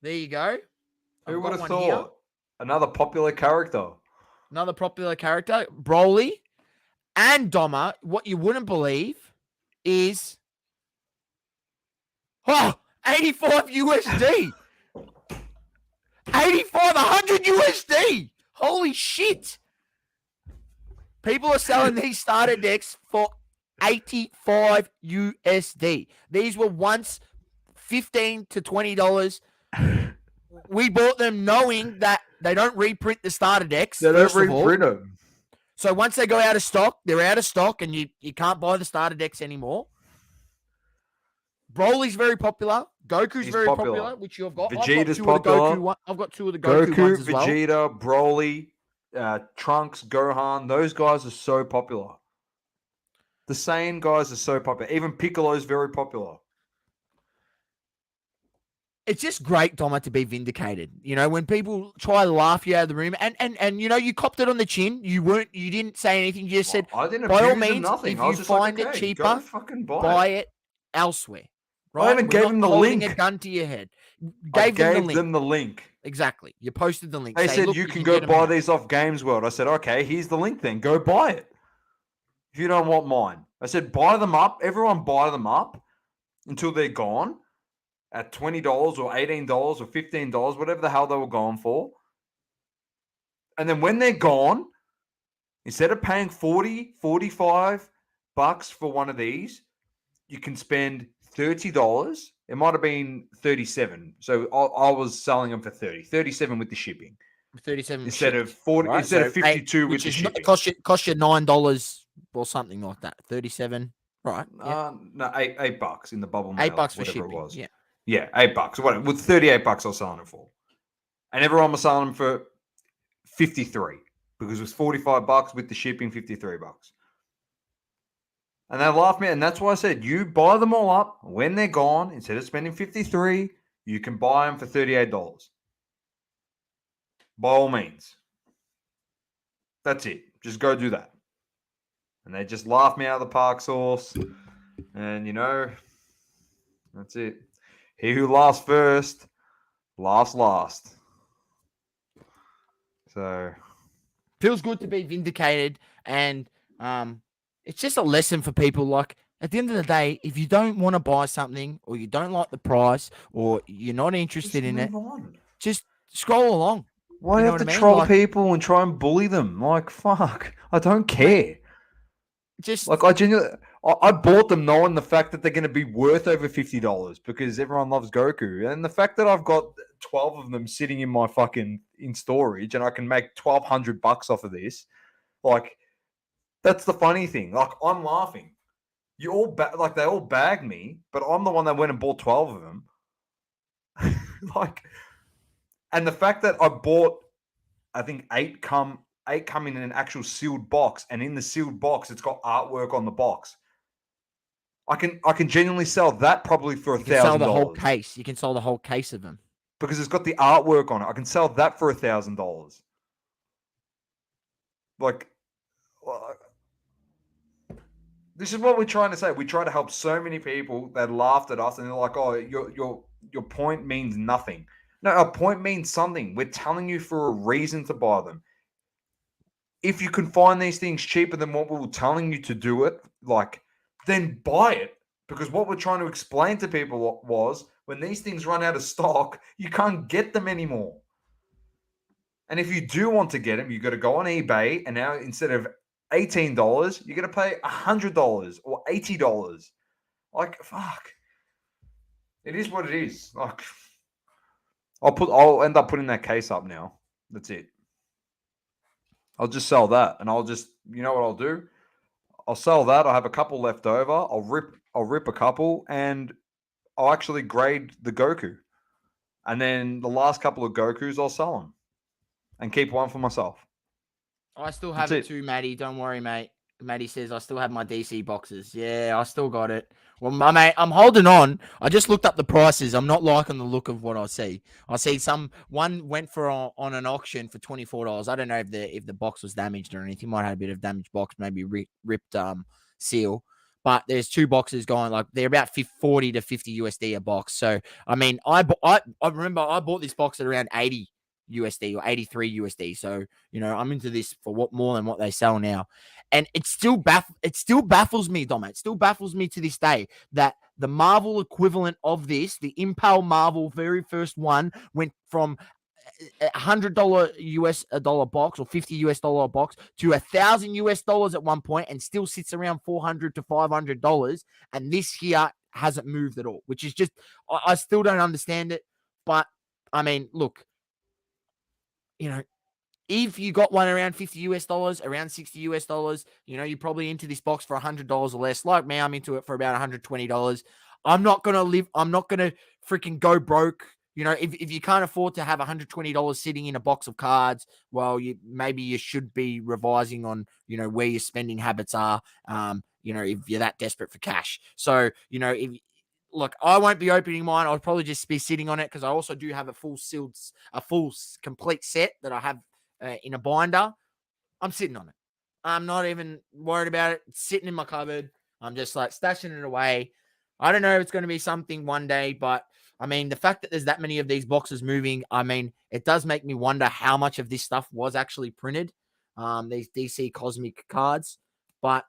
Speaker 2: There you go.
Speaker 3: Who would have thought? Here. Another popular character.
Speaker 2: Broly. And Doma, what you wouldn't believe is 85 USD. 100 USD. Holy shit. People are selling these starter decks for 85 USD. These were once $15 to $20. We bought them knowing that they don't reprint the starter decks.
Speaker 3: They don't reprint them.
Speaker 2: So once they go out of stock, they're out of stock and you can't buy the starter decks anymore. Broly's very popular. Goku's very popular, which you've got.
Speaker 3: Vegeta's popular.
Speaker 2: I've got two of the Goku ones as well.
Speaker 3: Vegeta, Broly, Trunks, Gohan. Those guys are so popular. The Saiyan guys are so popular. Even Piccolo's very popular.
Speaker 2: It's just great, Doma, to be vindicated. When people try to laugh you out of the room, and you copped it on the chin. You didn't say anything. You just said,
Speaker 3: I didn't
Speaker 2: by all means,
Speaker 3: nothing.
Speaker 2: if you find it cheaper, buy it elsewhere. Right?
Speaker 3: I even gave them the link.
Speaker 2: A gun to your head.
Speaker 3: Gave them the link.
Speaker 2: Exactly. You posted the link.
Speaker 3: They said you can go buy these off Games World. I said, okay, here's the link then. Go buy it. If you don't want mine. I said, buy them up. Everyone buy them up until they're gone at $20 or $18 or $15, whatever the hell they were going for. And then when they're gone, instead of paying $40, $45 for one of these, you can spend $30. It might have been $37. So I was selling them for $37 with the shipping.
Speaker 2: 37
Speaker 3: instead of 40, right? Instead of 52 with the shipping.
Speaker 2: Cost you $9 or something like that. 37, right?
Speaker 3: Yeah. No, $8 in the bubble mail.
Speaker 2: $8 for shipping.
Speaker 3: It was.
Speaker 2: Yeah,
Speaker 3: $8. What with $38 I was selling it for, and everyone was selling them for 53 because it was $45 with the shipping, $53. And they laughed me, and that's why I said, you buy them all up when they're gone. Instead of spending $53, you can buy them for $38. By all means. That's it. Just go do that. And they just laughed me out of the park, Sauce. And, That's it. He who laughs first, laughs last. So
Speaker 2: Feels good to be vindicated, and it's just a lesson for people. Like at the end of the day, if you don't want to buy something, or you don't like the price, or you're not interested in it,
Speaker 3: move on.
Speaker 2: just scroll along.
Speaker 3: Why
Speaker 2: You
Speaker 3: do
Speaker 2: know
Speaker 3: you
Speaker 2: what
Speaker 3: have
Speaker 2: I
Speaker 3: to
Speaker 2: mean?
Speaker 3: troll
Speaker 2: Like,
Speaker 3: people and try and bully them? Like, fuck. I don't care.
Speaker 2: Mate, just
Speaker 3: Like, I genuinely, I bought them knowing the fact that they're going to be worth over $50 because everyone loves Goku. And the fact that I've got 12 of them sitting in my fucking in storage and I can make $1,200 off of this, like, that's the funny thing. Like, I'm laughing. You all like they all bagged me, but I'm the one that went and bought 12 of them. Like, and the fact that I bought, I think eight come in an actual sealed box, and in the sealed box, it's got artwork on the box. I can genuinely sell that probably for
Speaker 2: you can sell the whole
Speaker 3: $1,000
Speaker 2: case. You can sell the whole case of them.
Speaker 3: because it's got the artwork on it. I can sell that for $1,000. Like, this is what we're trying to say. We try to help so many people that laughed at us, and they're like, "Oh, your point means nothing." No, our point means something. We're telling you for a reason to buy them. If you can find these things cheaper than what we were telling you to do it, like, then buy it. Because what we're trying to explain to people was when these things run out of stock, you can't get them anymore. And if you do want to get them, you got to go on eBay, and now instead of $18, you're going to pay $100 or $80. Like, fuck. It is what it is. Like, I'll end up putting that case up now. That's it. I'll just sell that, and you know what I'll do? I'll sell that. I'll have a couple left over. I'll rip a couple, and I'll actually grade the Goku. And then the last couple of Gokus, I'll sell them and keep one for myself.
Speaker 2: I still have it too, Matty. Don't worry, mate. Matty says I still have my DC boxes. Yeah, I still got it. Well, my mate, I'm holding on. I just looked up the prices. I'm not liking the look of what I see. I see one went for on an auction for $24. I don't know if the box was damaged or anything. Might have a bit of damaged box, maybe ripped seal. But there's two boxes going, like they're about 40 to 50 USD a box. So I mean, I remember I bought this box at around 80 USD or 83 USD. So, you know, I'm into this for what more than what they sell now. And it still baffles me, Dom. It still baffles me to this day that the Marvel equivalent of this, the Impel Marvel very first one, went from $100 US a dollar box or $50 US dollar box to $1,000 US dollars at one point, and still sits around $400 to $500. And this here hasn't moved at all, which is just, I still don't understand it. But I mean, look, you know, if you got one around $50 US dollars, around $60 US dollars, you know, you're probably into this box for $100 or less. Like me, I'm into it for about $120. I'm not going to freaking go broke. You know, if you can't afford to have $120 sitting in a box of cards, well, maybe you should be revising on, you know, where your spending habits are, you know, if you're that desperate for cash. So, you know, look, I won't be opening mine. I'll probably just be sitting on it because I also do have a full complete set that I have in a binder. I'm sitting on it. I'm not even worried about it. It's sitting in my cupboard. I'm just like stashing it away. I don't know if it's going to be something one day, but I mean, the fact that there's that many of these boxes moving, I mean, it does make me wonder how much of this stuff was actually printed, these DC Cosmic cards, but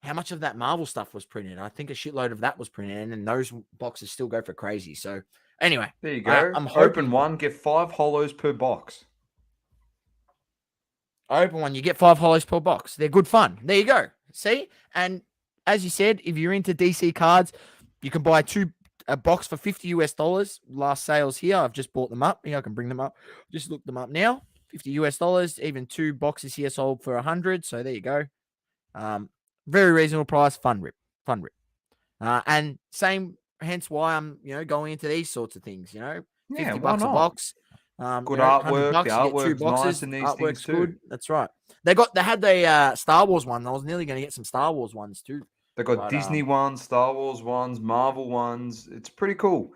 Speaker 2: how much of that Marvel stuff was printed? I think a shitload of that was printed, and then those boxes still go for crazy. So anyway,
Speaker 3: there you go.
Speaker 2: I'm hoping,
Speaker 3: open one, get 5 hollows per box.
Speaker 2: I open one, you get 5 hollows per box. They're good fun. There you go. See? And as you said, if you're into DC cards, you can buy a box for $50 US dollars. Last sales here. I've just bought them up. Here, I can bring them up. Just look them up now. $50 US dollars. Even 2 boxes here sold for $100. So there you go. Very reasonable price. Fun rip. And same, hence why I'm, you know, going into these sorts of things, you know, $50 a box.
Speaker 3: Good
Speaker 2: artwork.
Speaker 3: $100, the
Speaker 2: artwork's
Speaker 3: nice in these things too.
Speaker 2: Good. That's right. They had the Star Wars one. I was nearly going to get some Star Wars ones too.
Speaker 3: They got Disney ones, Star Wars ones, Marvel ones. It's pretty cool.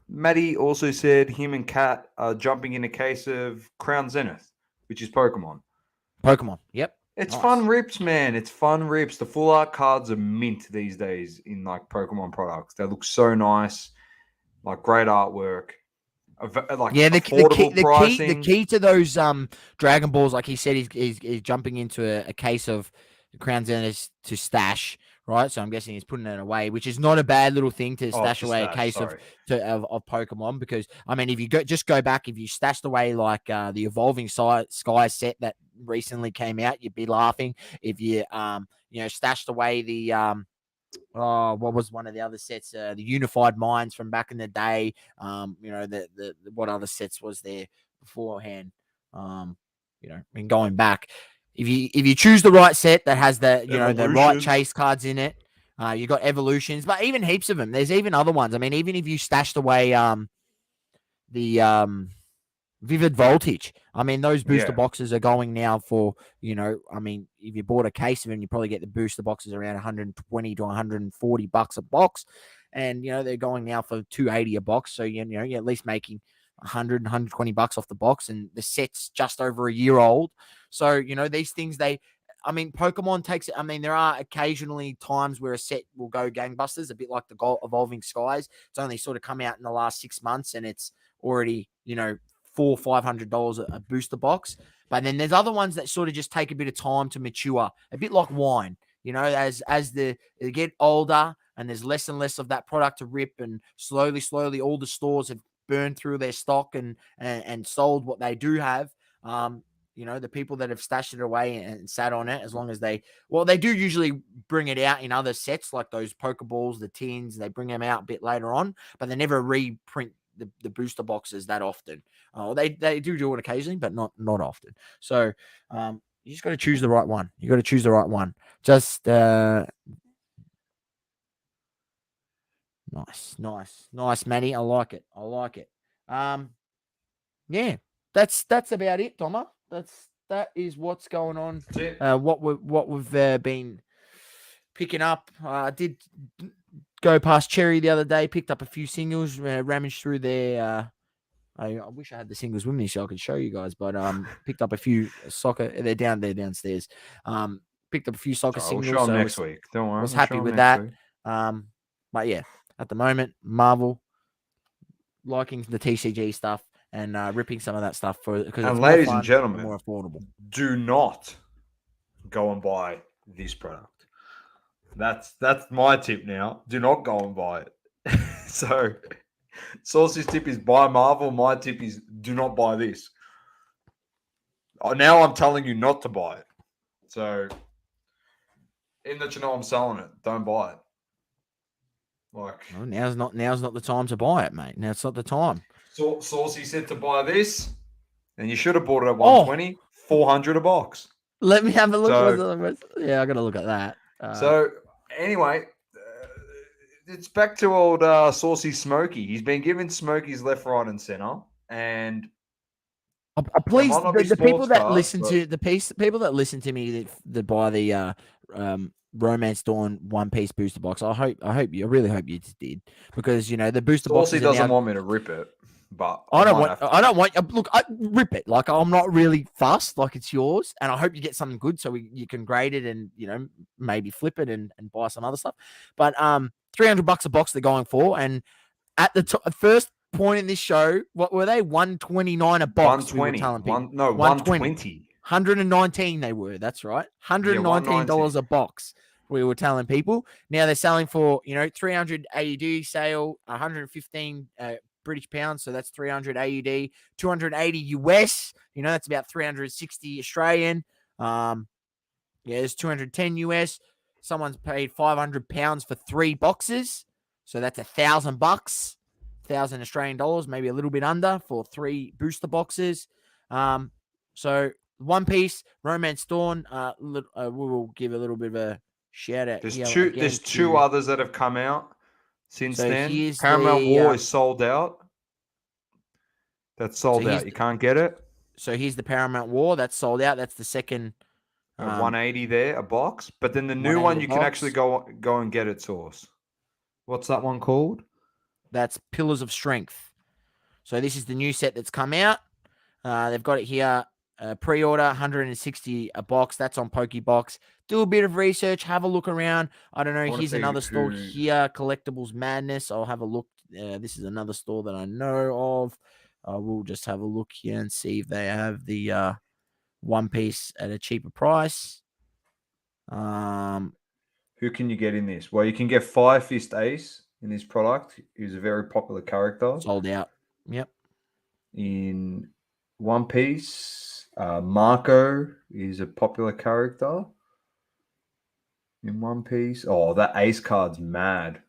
Speaker 3: Maddie also said him and Kat are jumping in a case of Crown Zenith, which is Pokemon.
Speaker 2: Pokemon. Yep.
Speaker 3: It's
Speaker 2: Nice.
Speaker 3: fun rips, man. It's fun rips. The full art cards are mint these days in like Pokemon products. They look so nice, like great artwork, like
Speaker 2: Yeah,
Speaker 3: affordable
Speaker 2: the
Speaker 3: pricing.
Speaker 2: key to those Dragon Balls, like he said, he's jumping into a case of Crown Zeniths to stash, right? So I'm guessing he's putting it away, which is not a bad little thing to stash away a case
Speaker 3: Sorry.
Speaker 2: of Pokemon. Because I mean, if you go back, if you stashed away like the Evolving Sky set that recently came out, you'd be laughing. If you stashed away the what was one of the other sets? The Unified Minds from back in the day. The what other sets was there beforehand? Going back, if you choose the right set that has the the right chase cards in it, you got evolutions, but even heaps of them. There's even other ones. I mean, even if you stashed away the Vivid Voltage. I mean, those booster boxes are going now for, I mean, if you bought a case of them, you probably get the booster boxes around 120 to 140 bucks a box. And, they're going now for 280 a box. So, you're at least making 100, 120 bucks off the box. And the set's just over a year old. So, these things, Pokemon takes it. I mean, there are occasionally times where a set will go gangbusters, a bit like the Evolving Skies. It's only sort of come out in the last 6 months and it's already, $400-500 a booster box. But then there's other ones that sort of just take a bit of time to mature, a bit like wine. As they get older and there's less and less of that product to rip, and slowly all the stores have burned through their stock and sold what they do have. The people that have stashed it away and sat on it, as long as they do usually bring it out in other sets like those Pokeballs, the tins. They bring them out a bit later on, but they never reprint the booster boxes that often. They do it occasionally, but not often. So you just got to choose the right one. You got to choose the right one. Just nice, Manny. I like it. Yeah, that's about it, Thomas. That is what's going on. What we've been picking up. I did go past Cherry the other day, picked up a few singles, rummaged through their. I wish I had the singles with me so I could show you guys, but picked up a few soccer. They're down there downstairs. Picked up a few soccer singles.
Speaker 3: We'll show them next week. Don't worry.
Speaker 2: Was happy with that. But yeah, at the moment, Marvel, liking the TCG stuff and ripping some of that stuff because it's
Speaker 3: ladies
Speaker 2: more fun
Speaker 3: and gentlemen,
Speaker 2: and more affordable.
Speaker 3: Do not go and buy this product. That's my tip now. Do not go and buy it. So, Saucy's tip is buy Marvel. My tip is do not buy this. Now I'm telling you not to buy it. So, even that I'm selling it, don't buy it.
Speaker 2: Now's not the time to buy it, mate. Now it's not the time.
Speaker 3: Saucy said to buy this, and you should have bought it at 120, 400 a box.
Speaker 2: Let me have a look. I got to look at that.
Speaker 3: So anyway, it's back to old Saucy Smokey. He's been giving Smokies left, right, and center. And
Speaker 2: please, the people that listen to me that buy the Romance Dawn One Piece booster box, I really hope you did, because the booster box.
Speaker 3: Saucy doesn't want me to rip it. But
Speaker 2: I don't want. Look, I rip it. Like, I'm not really fussed. Like, it's yours, and I hope you get something good so you can grade it and maybe flip it and buy some other stuff. But $300 a box they're going for, and at the first point in this show, what were they? $129 a box.
Speaker 3: 120. 120.
Speaker 2: 119 they were. That's right. $119 a box. We were telling people. Now they're selling for 300 AUD sale, 115. British pounds, so that's 300 AUD, 280 US. That's about 360 Australian. There's 210 US. Someone's paid £500 for 3 boxes, so that's $1,000, 1,000 Australian dollars, maybe a little bit under for 3 booster boxes. So One Piece, Romance Dawn. We will give a little bit of a shout out.
Speaker 3: There's two others that have come out since then. Paramount War is sold out. That's sold out. You can't get it.
Speaker 2: So here's the Paramount War. That's sold out. That's the second.
Speaker 3: 180 there, a box. But then the new one, you can actually go and get it, Source. What's that one called?
Speaker 2: That's Pillars of Strength. So this is the new set that's come out. They've got it here. pre-order, 160 a box. That's on Pokebox. Do a bit of research. Have a look around. I don't know.
Speaker 3: I wanna
Speaker 2: Here's
Speaker 3: see
Speaker 2: another store
Speaker 3: who-
Speaker 2: here. Collectibles Madness. I'll have a look. This is another store that I know of. We'll just have a look here and see if they have the One Piece at a cheaper price.
Speaker 3: Who can you get in this? Well, you can get Fire Fist Ace in this product. He's a very popular character
Speaker 2: Sold out. Yep.
Speaker 3: in One Piece. Marco is a popular character in One Piece. Oh, that Ace card's mad.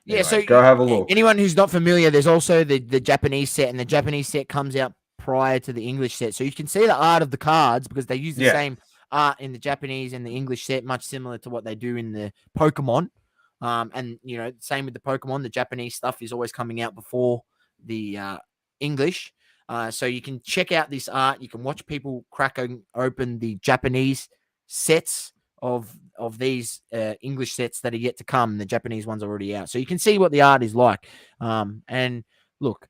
Speaker 2: Yeah,
Speaker 3: Anyway,
Speaker 2: so
Speaker 3: go have a look.
Speaker 2: anyone who's not familiar, there's also the Japanese set, and the Japanese set comes out prior to the English set. So you can see the art of the cards because they use the
Speaker 3: Yeah.
Speaker 2: same art in the Japanese and the English set, much similar to what they do in the Pokemon. And same with the Pokemon, the Japanese stuff is always coming out before the English. So you can check out this art. You can watch people cracking open the Japanese sets of these English sets that are yet to come. The Japanese one's already out, so you can see what the art is like. And look,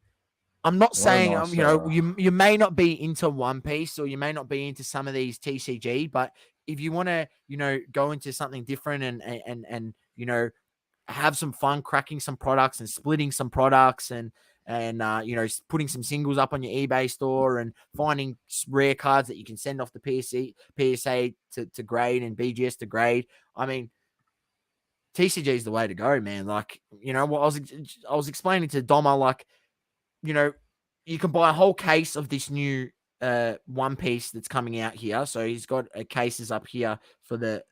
Speaker 2: I'm not saying
Speaker 3: nice,
Speaker 2: you may not be into One Piece or you may not be into some of these TCG, but if you want to go into something different and have some fun cracking some products and splitting some products and putting some singles up on your eBay store and finding rare cards that you can send off the PSA to grade and BGS to grade. I mean, TCG is the way to go, man. Like, what I was explaining to Doma, like, you can buy a whole case of this new One Piece that's coming out here. So he's got cases up here for the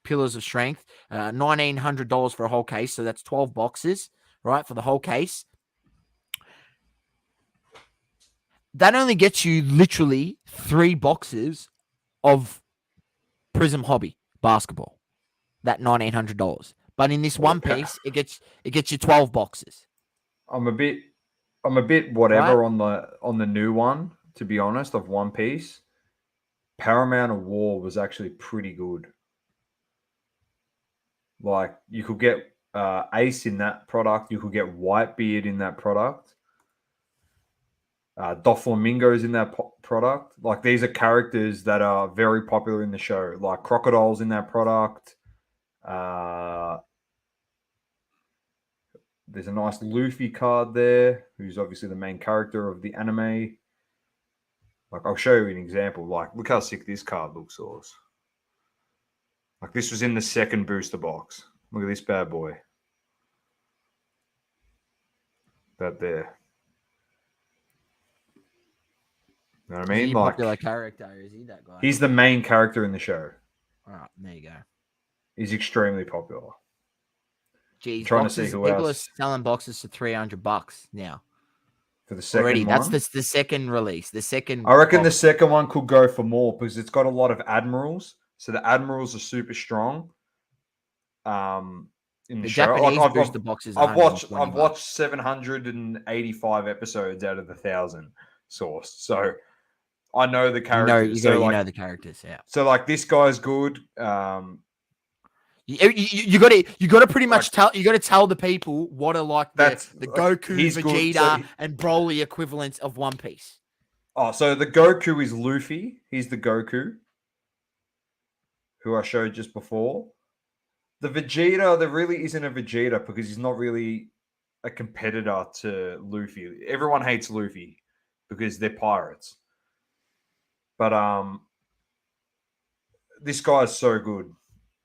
Speaker 2: Pillars of Strength, $1,900 for a whole case. So that's 12 boxes, right, for the whole case. That only gets you literally 3 boxes of Prism Hobby basketball. That $1,900. But in this One Piece, it gets you 12 boxes.
Speaker 3: I'm a bit whatever on the new one, to be honest, of One Piece. Paramount of War was actually pretty good. Like, you could get Ace in that product. You could get Whitebeard in that product. Doflamingo's in that product. Like, these are characters that are very popular in the show. Like, Crocodile's in that product. There's a nice Luffy card there, who's obviously the main character of the anime. Like, I'll show you an example. Like, look how sick this card looks, Source. Like, this was in the second booster box. Look at this bad boy. That there. You know what I mean?
Speaker 2: Is he a popular character? Is he that guy?
Speaker 3: He's the main character in the show.
Speaker 2: All right, there you go.
Speaker 3: He's extremely popular.
Speaker 2: Jeez,
Speaker 3: Trying to see who
Speaker 2: people
Speaker 3: else.
Speaker 2: are selling boxes for $300 now.
Speaker 3: For the second
Speaker 2: Already,
Speaker 3: one?
Speaker 2: that's the second release. The second.
Speaker 3: I reckon the
Speaker 2: box.
Speaker 3: second one could go for more because it's got a lot of admirals. So the admirals are super strong. In the show,
Speaker 2: Japanese
Speaker 3: like,
Speaker 2: booster boxes.
Speaker 3: I've watched 785 episodes out of 1,000 Source, so I know the characters.
Speaker 2: You know the characters, yeah.
Speaker 3: So like, this guy's good.
Speaker 2: You got to pretty much tell the people what are like the Goku, Vegeta, and Broly equivalents of One Piece.
Speaker 3: Oh, so the Goku is Luffy. He's the Goku who I showed just before. The Vegeta, there really isn't a Vegeta because he's not really a competitor to Luffy. Everyone hates Luffy because they're pirates. But this guy is so good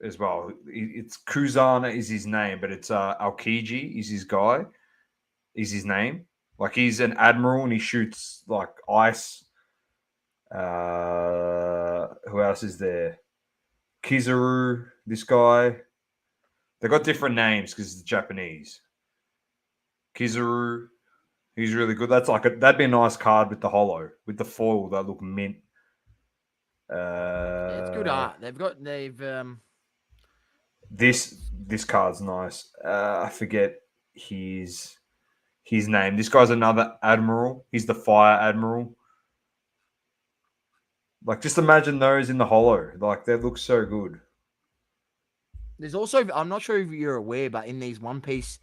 Speaker 3: as well. It's Kuzan is his name, but it's Aokiji is his guy. Is his name. Like, he's an admiral and he shoots like ice. Who else is there? Kizaru, this guy. They got different names because it's Japanese. Kizaru, he's really good. That's that'd be a nice card with the holo, with the foil that look mint.
Speaker 2: It's good art.
Speaker 3: This card's nice. I forget his name. This guy's another admiral. He's the fire admiral. Like, just imagine those in the holo. Like, they look so good.
Speaker 2: There's also, I'm not sure if you're aware, but in these One Piece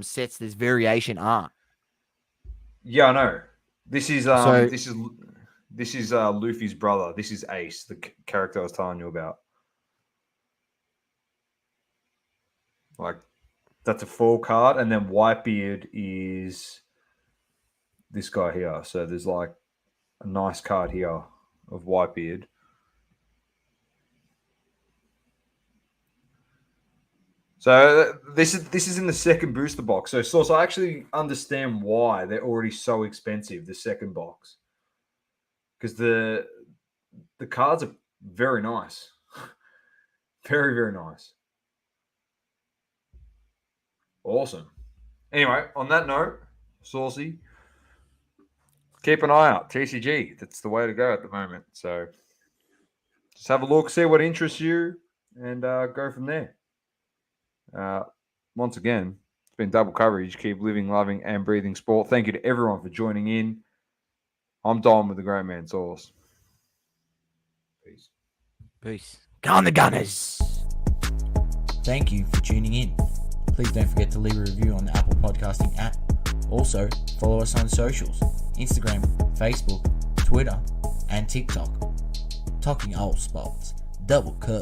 Speaker 2: sets, there's variation art.
Speaker 3: Yeah, I know. This is
Speaker 2: So-
Speaker 3: this is Luffy's brother. This is Ace, the character I was telling you about. Like, that's a full card, and then Whitebeard is this guy here. So there's like a nice card here of Whitebeard. So this is in the second booster box. So Source, I actually understand why they're already so expensive, the second box. Because the cards are very nice. Very, very nice. Awesome. Anyway, on that note, Saucy, keep an eye out. TCG, that's the way to go at the moment. So just have a look, see what interests you, and go from there. Once again, it's been double coverage. Keep living, loving, and breathing sport. Thank you to everyone for joining in. I'm Dom with the Great Man Sauce. Peace.
Speaker 2: Peace. Go on the Gunners. Thank you for tuning in. Please don't forget to leave a review on the Apple Podcasting app. Also, follow us on socials: Instagram, Facebook, Twitter, and TikTok. Talking all sports. Double cut.